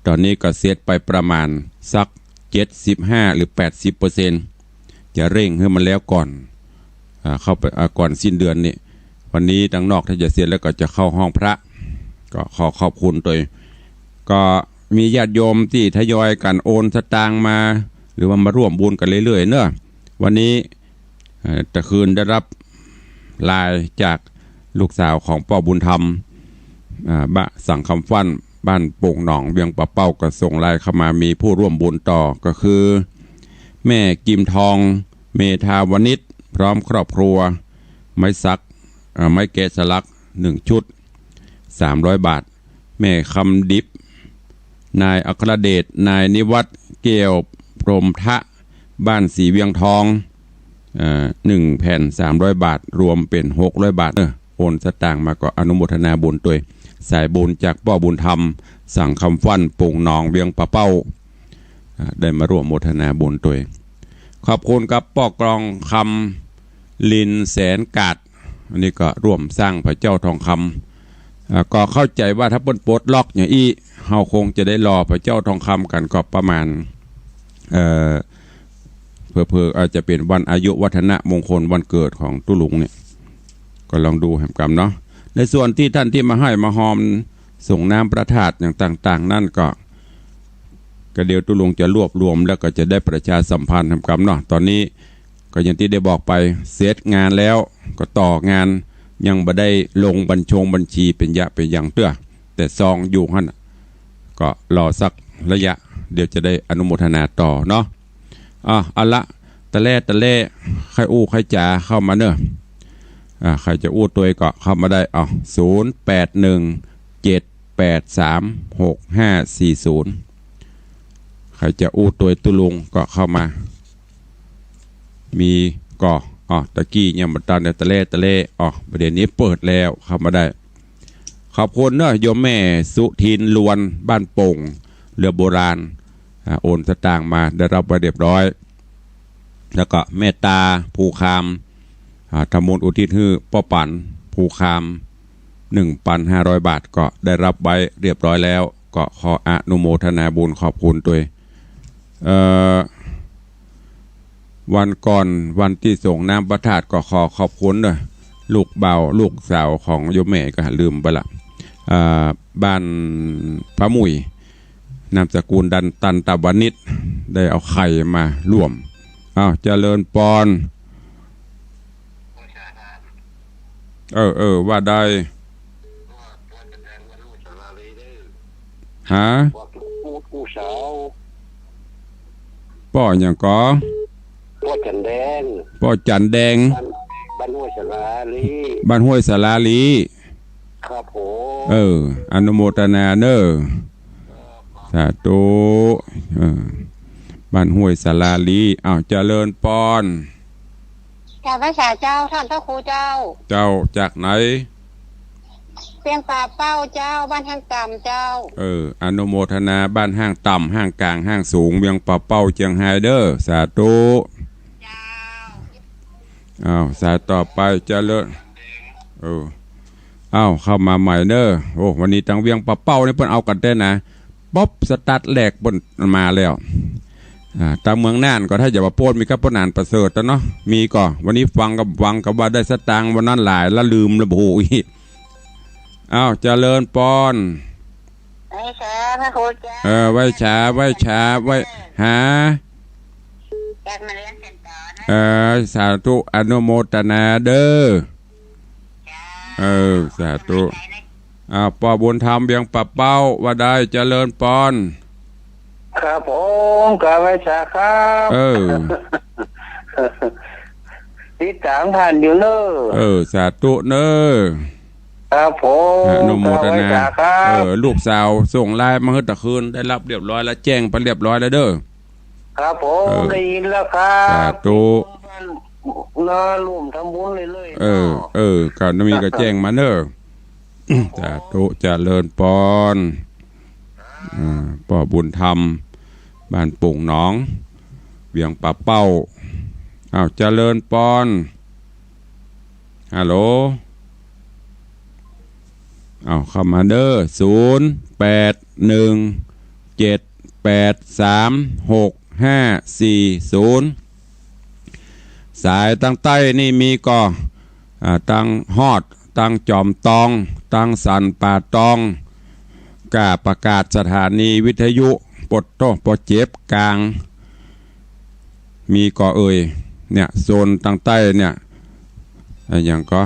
ตอนนี้ก็เสร็จไปประมาณสัก75 หรือ 80%จะเร่งให้มันแล้วก่อนเข้าไปก่อนสิ้นเดือนนี้วันนี้ดังนอกถ้าจะเสร็จแล้วก็จะเข้าห้องพระก็ขอบคุณตัวก็มีญาติโยมที่ทยอยกันโอนสตางค์มาหรือว่ามาร่วมบุญกันเรื่อยๆเนอะวันนี้ตะคืนได้รับไลน์จากลูกสาวของพ่อบุญธรรมสั่งคำฟั่นบ้านโป่งหนองเวียงปะเป้าก็ส่งไลน์เข้ามามีผู้ร่วมบุญต่อก็คือแม่กิมทองเมธาวนิชพร้อมครอบครัวไม้สักไม้แกะสลัก1 ชุด300 บาทแม่คำดิบนายอัครเดชนายนิวัฒน์เกี่ยวพรหมทะบ้านสีเวียงทอง1 แผ่น300 บาทรวมเป็น600 บาทโอนสตางค์มาก็อนุโมทนาบุญตัวสายบุญจากพ่อบุญธรรมสั่งคำฟั่นโป่งหนองเวียงปะเป้าได้มาร่วมโมทนาบุญตัวขอบคุณกับป้อกรองคำลินแสนกาดอันนี้ก็ร่วมสร้างพระเจ้าทองคำก็เข้าใจว่าถ้าปลดล็อกอย่างอี้เฮาคงจะได้รอพระเจ้าทองคำกันก็ประมาณเพื่ออาจจะเป็นวันอายุวัฒนะมงคลวันเกิดของตุลุงเนี่ยก็ลองดูแหมกรรมเนาะในส่วนที่ท่านที่มาให้มาหอมส่งน้ำประทาดอย่างต่างๆนั่นก็เดี๋ยวตุลุงจะรวบรวมแล้วก็จะได้ประชาสัมพันธ์แหมกรรมเนาะตอนนี้ก็อย่างที่ได้บอกไปเสร็จงานแล้วก็ต่องานยังบ่ได้ลงบัญชีเป็นอย่างเตื้อแต่ซองอยู่หั่นก็รอสักระยะเดี๋ยวจะได้อนุโมทนาต่อเนาะเอาละตะเล่ใครใครจ๋าเข้ามาเนอะใครจะตัวก็เข้ามาได้0817836540ใครจะตัวตุลุงก็เข้ามามีก็ตะกี้ยังมาตอนตะเล่ประเด็นนี้เปิดแล้วเข้ามาได้ขอบคุณเนอะโยมแม่สุทินลวนบ้านโป่งเรือโบราณโอนสตางค์มาได้รับไปเรียบร้อยแล้วก็เมตตาภูคามทำบุญอุทิศให้ป้อปั่นภูคาม 1,500 บาทก็ได้รับไว้เรียบร้อยแล้วก็ขออนุโมทนาบุญขอบคุณตัววันก่อนวันที่ส่งน้ำประทาดก็ขอบคุณเลยลูกเบาลูกสาวของโยมแม่ก็ลืมไปละบ้านพระมุยนามสกุลตันตะวันนิดได้เอาไข่มาร่วมเจริญปอน ว่าได้ฮะป้ออย่างก็ป้อจันแดงป้อจันแดงบ้านห้วยสลาลีบ้านห้วยสลาลีครับผมอนุโมทนาเนอสาธุบ้านห้วยสลาลีเจริญปอนกราบพระสาเจ้าท่านพระครูเจ้าจากไหนเพียงป่าเป้าเจ้าบ้านห้างต่ำเจ้าอนุโมทนาบ้านห้างต่ำห้างกลางห้างสูงเวียงป่าเป้าเชียงไฮเดอร์สาธุสายต่อไปเจริญเข้ามาใหม่เด้อวันนี้ทางเวียงป่าเป้านี่เพิ่นเอากันได้นะป๊อบสตาร์ทแหลกเพิ่นมาแล้วตามเมืองน่านก็ถ้าอย่ามาโพดมีกับปนานประเสริฐแล้วเนาะมีก็วันนี้ฟังกับว่าได้สตางค์วันนั้นหลายละลืมละโหอีกเจริญปอนไว้ช้าพระครูเจ้าไว้ช้าไว้หาอยากมาเรียนเซ็นต่อนะสาธุอนุโมทนาเด้อสาธุปอบุญธรรมเบียงปะเป้าว่าได้เจริญปอนครับผมกราบไหว้ช้าครับติดตามท่านอยู่เนอะสาธุเนอะครับผมอนุโมทนาลูกสาวส่งไลน์มาเมื่อตะคืนได้รับเรียบร้อยแล้วแจ้งไปเรียบร้อยแล้วเด้อครับผมได้ยินแล้วครับสาธุร่วมทำบุญเลยก็มีก็แจ้งมาเนอะสาธุเจริญปอนป่อบุญธรรมบ้านปุ่งหนองเวียงป่าเป้าเจริญปอนฮัลโหลเข้ามาเด้อ0817836540สายตั้งใต้นี่มีก็ตั้งฮอดตั้งจอมตองตั้งสันป่าตองกาประกาศสถานีวิทยุปดโตปดเจ็บกลางมีก่อเนี่ยโซนตั้งใต้เนี่ยอย่างก็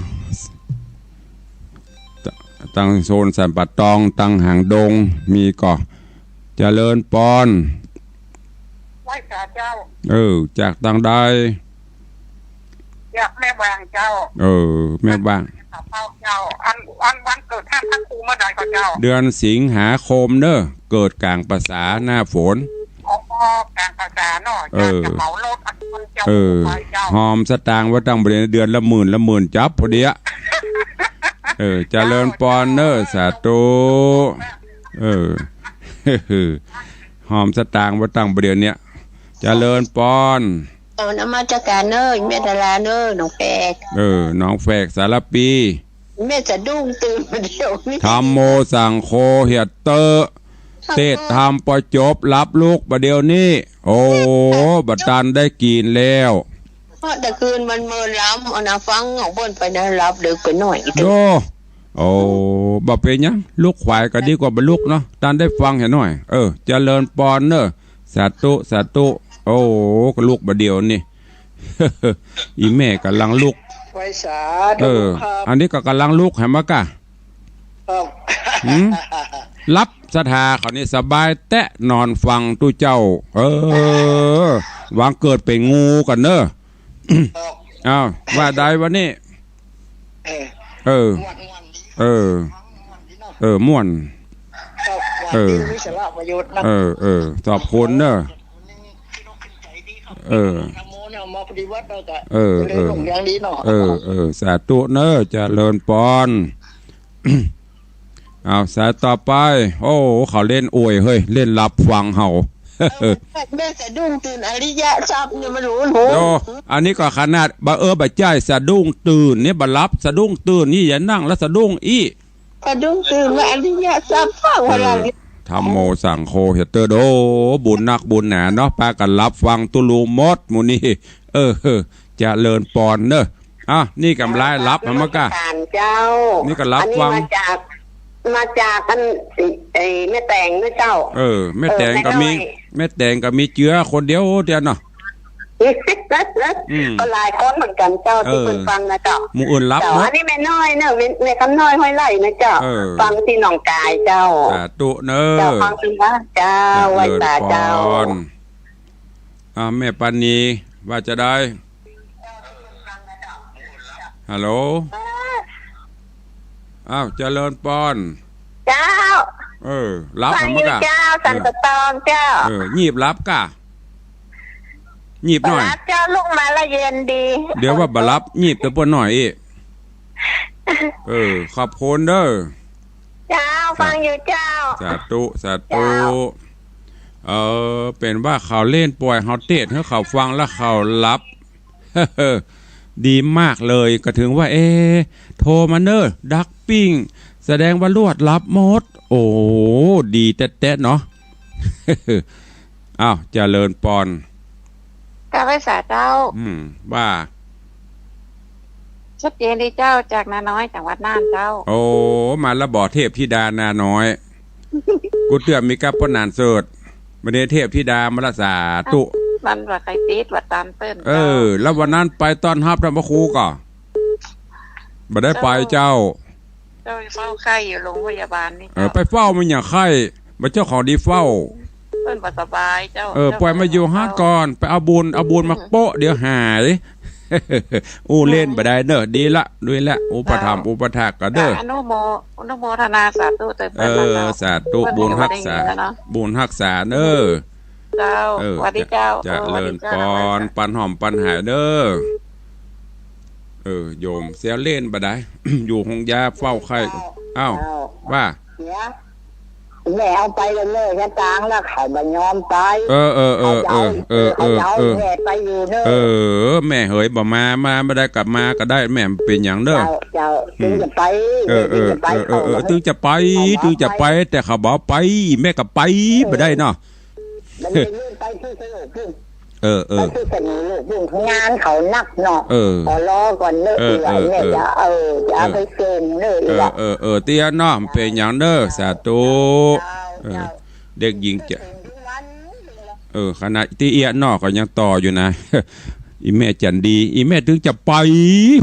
ตั้งโซนสันป่าตองตั้งหางดงมีก่อเจริญปอนไหว้เจ้าจากตั้งได้อยากแม่บางเจ้าแม่บางเจ้าวันเกิดท่านพระครูเมื่อใดก็เจ้าเดือนสิงหาคมเนอะเกิดกลางภาษาหน้าฝนกลางภาษาเนาะจะเหมารถหอมสตางค์ว่าตั้งบริเวณเดือนละหมื่นจับพอดีเจริญปอนเนอะสาธุหอมสตางค์ว่าตั้งบริเวณเนี้ยเจริญปอนนมาจากการเนอแม่ดาราเนอน้องแฝกน้องแฝกสารปีแม่จะดุ้งตื่นมาเดียวนี้ธรรมโมสังโฆเหียเตอเทศธรรมปจบรับลูกประเดี๋ยวนี้โอ้บัดตันได้กินแล้วเพราะแต่คืนมันเมินล้ำเอานาฟังของเบิ้นไปนะรับดึกไปหน่อยโอ้บ่เป็นยังลูกควายก็ดีกว่าบรรลุกเนาะตันได้ฟังเห็นหน่อยเจริญปอนเนอะสาธุโอ้ก็ลูกประเดี๋ยวนี่อีแม่กำลังลูกไว้สาอันนี้ก็กำลังลูกเห็นมั้ยกะรับสถาเขานี่สบายแตะนอนฟังตู้เจ้าวางเกิดเป็นงูกันเนอะว่าได้วันนี้ม่วนสอบคนเนอะสาธุเนอะเจริญปอนสายต่อไปโอ้เขาเล่นอวยเฮ้ยเล่นรับฟังเห่าแม่สะดุ้งตื่นอริยะทรัพย์เนี่ยมันรู้อันนี้ก็ขนาดบะใจสะดุ้งตื่นเนี่ยบะรับสะดุ้งตื่นนี่อย่านั่งแล้วสะดุ้งสะดุ้งตื่นว่าอริยะทรัพย์ฟังว่าธรรมโมสังโฆเฮเตอร์โดบุญนักบุญหนาเนาะปากันรับฟังตุลูมดมูนี่จะเลินปอนเนอะนี่กำไรรับมันมากะนี่ก็รับฟังมาจากกันแม่แตงด้วยเจ้าแม่แตงก็มีเจือคนเดียวเนาะ ก็หลายคนเหมือนกันเจ้าที่เพิ่นฟังนะเจ้า หมู่อื่นรับ เจ้า หม อั ด นนี้แม่น้อยเนอะแม่คำน้อยห้อยไร่นะเจ้า ฟังที่หนองกายเจ้า สาธุเนอ เจ้าฟังที่ว่าเจ้าไว้ตาเจ้า แม่ปันนีว่าจะได้ฮัลโหลอ้าวเจริญปอน เจ้า รับ ฟัง ทำ อ มั้ ยู่ กะ เจ้าสันตะตองเจ้า งีบรับกะงีบหน่อย รับเจ้าลูกมาละเย็นดี เดี๋ยวว่าบรับงีบแต่ปนหน่อยอีขอบคุณเด้อ เจ้าฟังอยู่เจ้า สาธุสาธุเป็นว่าเขาเล่นป่วยเขาเตะให้เขาฟังแล้วเขารับ ดีมากเลยก็ถึงว่าโทรมาเนอะดักปิ้งแสดงว่าลวดรับหมดโอ้ดีแต๊ะๆเนาะ อ้าวเจริญปอน กาไว้สาเจ้า ว่า ชัดเจนดีเจ้าจากนาน้อยจังหวัดน่านเจ้า โอ้มาละบ่อเทพธิดานาน้อย กูเตือนมีกับปนานเสิร์ชมาเนเทพธิดามาละสาตุ มันว่าใครติดว่าตามเติ้น แล้ววันนั้นไปตอนฮับธรรมครูก่อบ่ได้ไปเจ้า เจ้าเฝ้าไข้อยู่โรงพยาบาลนี่ ไปเฝ้ามันอย่างไข้มาเจ้าของดีเฝ้า เติ้นบ่สบายเจ้า ปล่อยมาอยู่ฮาดก่อนไปเอาบุญมาโปะเดี๋ยวหาย อู้เล่นบ่ได้เนอะดีละด้วยละอุปถัมภ์อุปถากก็เด้อ อนุโมทนาสาธุเติ้นเปิ้น สาธุบุญรักษาบุญรักษาเด้อ เจ้าสวัสดีเจ้า จะเลินปอนปันหอมปันหายเด้อโยมเสียเล่นบ่ได้ อยู่ห้องยาเฝ้าไข้อ้าวว่า แม่เอาไปเลยแค่จางแล้วเขามายอมไปแม่ไปอยู่เนอะแม่เหยบ่มาไม่ได้กลับมาก็ได้แม่เป็นอย่างเด้อเจ้าถึงจะไปถึงจะไปแต่เขาบอกไปแม่ก็ไปบ่ได้เนาะไปที่สนุกขึ้นไปที่สนุกขึ้นงานเขานักเนาะขอรอก่อนเนอะแม่จะไปเก่งเนอะเตี้ยเนาะเป็นอย่างเด้อสาธุเด็กหญิงจะขณะที่เอียนอกก็ยังต่ออยู่นะ อีแม่จันดีอีแม่ถึงจะไป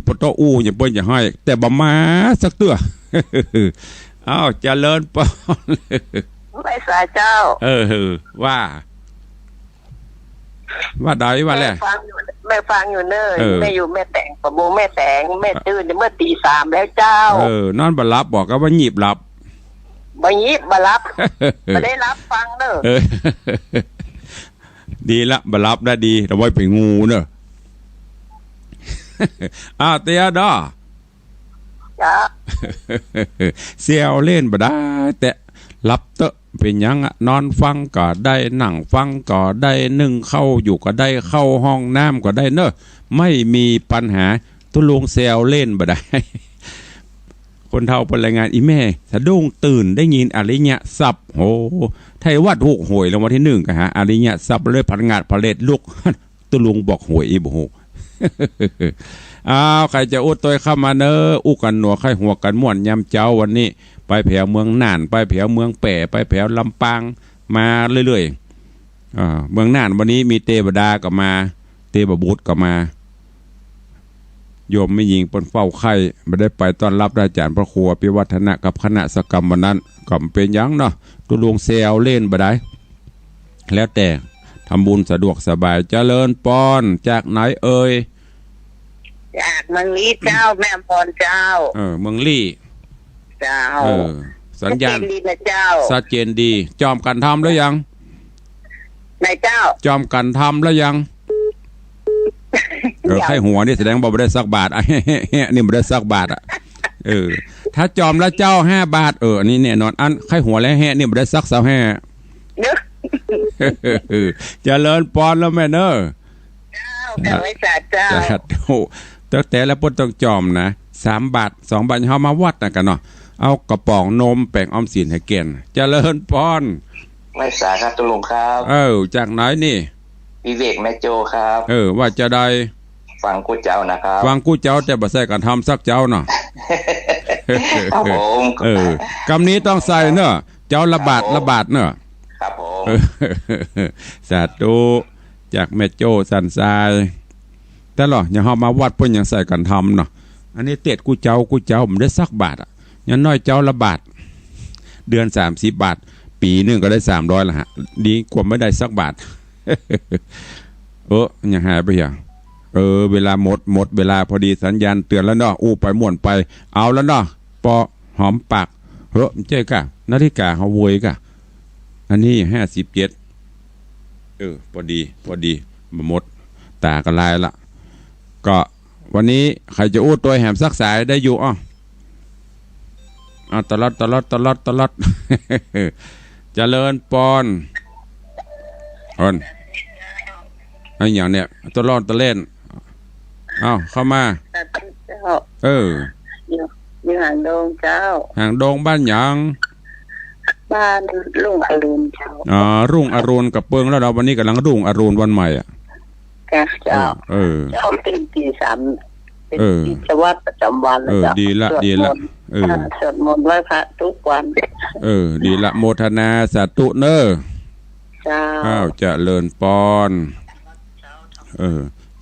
ปตอูอย่าเปิ้นอย่าให้แต่บ่มาสักตัวอ้าวเจริญปอนไปสาเจ้าว่าใดว่าแหละแม่ฟังอยู่เนยแม่อยู่แม่แต่งประโมแม่แต่งแม่ตื่นเมื่อตี 3แล้วเจ้านอนบ่หลับบอกก็ว่าหยิบหลับบ่ยิบบ่รับบ่ได้รับฟังเนอะดีละบ่รับได้ดีเราไว้เป็นงูเนอะเตียดอจ้าเสียวเล่นบ่ได้แต่รับเตอะเป็นยังนอนฟังก็ได้นั่งฟังก็ได้นึ่งเข้าอยู่ก็ได้เข้าห้องน้ำก็ได้เนอะไม่มีปัญหาตุลุงเสียวเล่นบ่ได้คนเฒ่าเป็นรายงานอีแม่สะดุ้งตื่นได้ยินอริยสัพโหไทยวัดถูกหวยรางวัลที่1กันฮะอริยสัพเลยพันงาดพระเลดลุกตุลุงบอกหวยอีบ่ฮู้ใครจะอุดตัวเข้ามาเนอะอุกันหนัวไข่หัวกันม่วนยำเจ้าวันนี้ไปแถวเมืองน่านไปแถวเมืองแป่ไปแถวลำปางมาเรื่อยๆเมืองน่านวันนี้มีเตบดาก็มาเตบบุตรก็มาโยมไม่ยิงปนเฝ้าไข่ไม่ได้ไปต้อนรับอาจารย์พระครูพิวัฒนะกับคณะสกรรมวันนั้นก็เป็นยังเนาะตุลวงเซลเล่นบ่ได้แล้วแต่ทำบุญสะดวกสบายเจริญปอนจากไหนเอ่ยจากเมืองลี่เจ้าแม่พรเจ้าเมืองลี่เจ้าสัญญาณชัดเจนดีจอมกันทำแล้วยังไหนเจ้าจอมกันทำแล้วยังให้หัวนี่แสดงบอกไม่ได้สักบาทนี่ไม่ได้สักบาทถ้าจอมแล้วเจ้า5 บาทอันนี้เนี่ยนอนอันให้หัวแล้วนี่ไม่ได้สัก25จะเลินปอนแล้วแม่เนอะเจ้าไว้เจ้าแต่แล้วปนต้องจอมนะ3 บาท2 บาทเขามาวัดกันเนาะเอากระป๋องนมแป้งออมสินให้เกณฑ์จะเลินปอนไม่สาครับตุลุงครับจากไหนนี่วิเวกแม่โจครับว่าจะได้ฟังกู้เจ้านะครับฟังกู้เจ้าแต่บ่ใส่กันทำสักเจ้าเนาะครับผมคำนี้ต้องใส่เนอะเจ้าระบาดเนอะครับผมสาธุ จากแม่โจ้สันทรายแต่หรออย่าเฮามาวัดเพิ่นยังใส่กันทำเนาะอันนี้เต็ดกูเจ้าผมได้สักบาทอ่ะยังน้อยเจ้าละบาทเดือน30 บาทปีนึงก็ได้300ละฮะดีกว่าไม่ได้สักบาท ยังหายไปอย่างเวลาหมดเวลาพอดีสัญญาณเตือนแล้วเนาะอู้ไปม่วนไปเอาแล้วเนาะปอหอมปากเจ๊กะนาฬิกาเขาโวยกะอันนี้57พอดีหมดตากระลายละก็วันนี้ใครจะอู้ตัวแหมสักสายได้อยู่ตลอด เจริญปอนไอ้อย่างเนี้ยตลอดตะเล่นเข้ามาอยู่ห่างดงเจ้าห่างดงบ้านหยังบ้านรุ่งอรุณเจ้ารุ่งอรุณกับเปิงแล้วเราวันนี้กำลังรุ่งอรุณวันใหม่อ่ะเจ้าเจ้าเป็นปี3เป็นกิจวัตรประจำวันดีละสวดมนต์ไหว้พระทุกวันดีละโมทนาสาธุเนอเจ้าเจริญปอน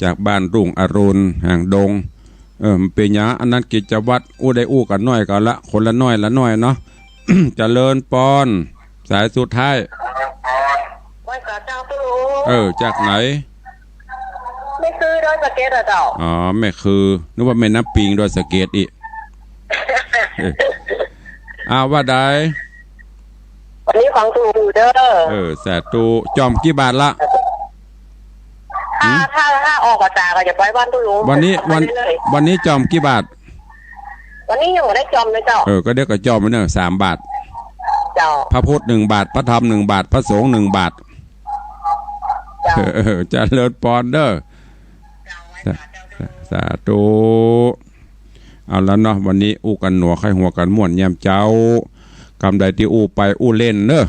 จากบ้านรุ่งอรุณห่างดงมันเป็นหยังอันนั้นกิจวัตรได้กันน้อยกันละคนละน้อยเนาะ เจริญปอนสายสุดท้ายจากไหนไม่คือโดยสเก็ตเจ้าไม่คือนึกว่าแม่น้ำปิงโดยสเก็ตอีก ว่าใดวันนี้ของตูเด้อแสตูจอมกี่บาทละถ้าออกกระจาก็จะไปบ้านตู้ลุงวันนี้จอมกี่บาทวันนี้ยังไม่ได้จอมเลยเจ้าก็เดี๋ยวก็จอมไปเนี่ย3 บาทเจ้าพระพุทธ1 บาทพระธรรม1 บาทพระสงฆ์1 บาทจะเลิศปอนเด้อสาธุเอาแล้วเนาะวันนี้กันหนัวไข่หัวกันม่วนยามเจ้ากำใดที่ไปเล่นเนอะ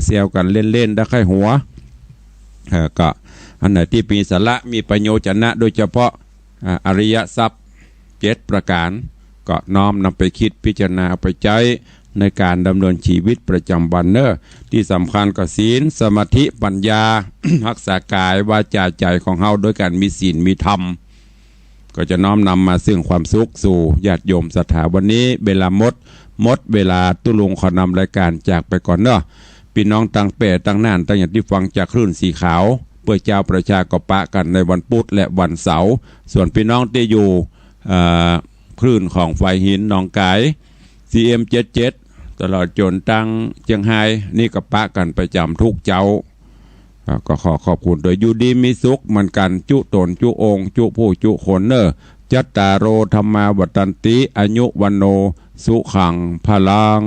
เซียวกันเล่นได้ไข่หัวก็อันไหนที่มีสาระมีประโยชน์นะโดยเฉพาะอริยทรัพย์7 ประการก็น้อมนำไปคิดพิจารณาไปใช้ในการดำเนินชีวิตประจำวันเนอะที่สำคัญก็ศีลสมาธิปัญญา รักษากายวาจาใจของเฮาโดยการมีศีลมีธรรมก็จะน้อมนำมาซึ่งความสุขสู่ญาติโยมศรัทธาวันนี้เวลาหมดเวลาตุลุงขอนำรายการจากไปก่อนเนอะพี่น้องตั้งเปรตั้งน่านตั้งอย่างที่ฟังจากคลื่นสีขาวเพื่อเจ้าประชากรปะกันในวันพุธและวันเสาร์ส่วนพี่น้องที่อยู่คลื่นของไฟหินหนองกาย CM77 ตลอดจนตั้งเชียงไฮ้นี่ก็ปะกันประจำทุกเจ้าก็ขอบคุณโดยอยู่ดีมีสุขมันกันจุตนจุองจุผู้จุคนเนอจัตตาโรธรรมาวัตันติอายุวันโนสุขังพลัง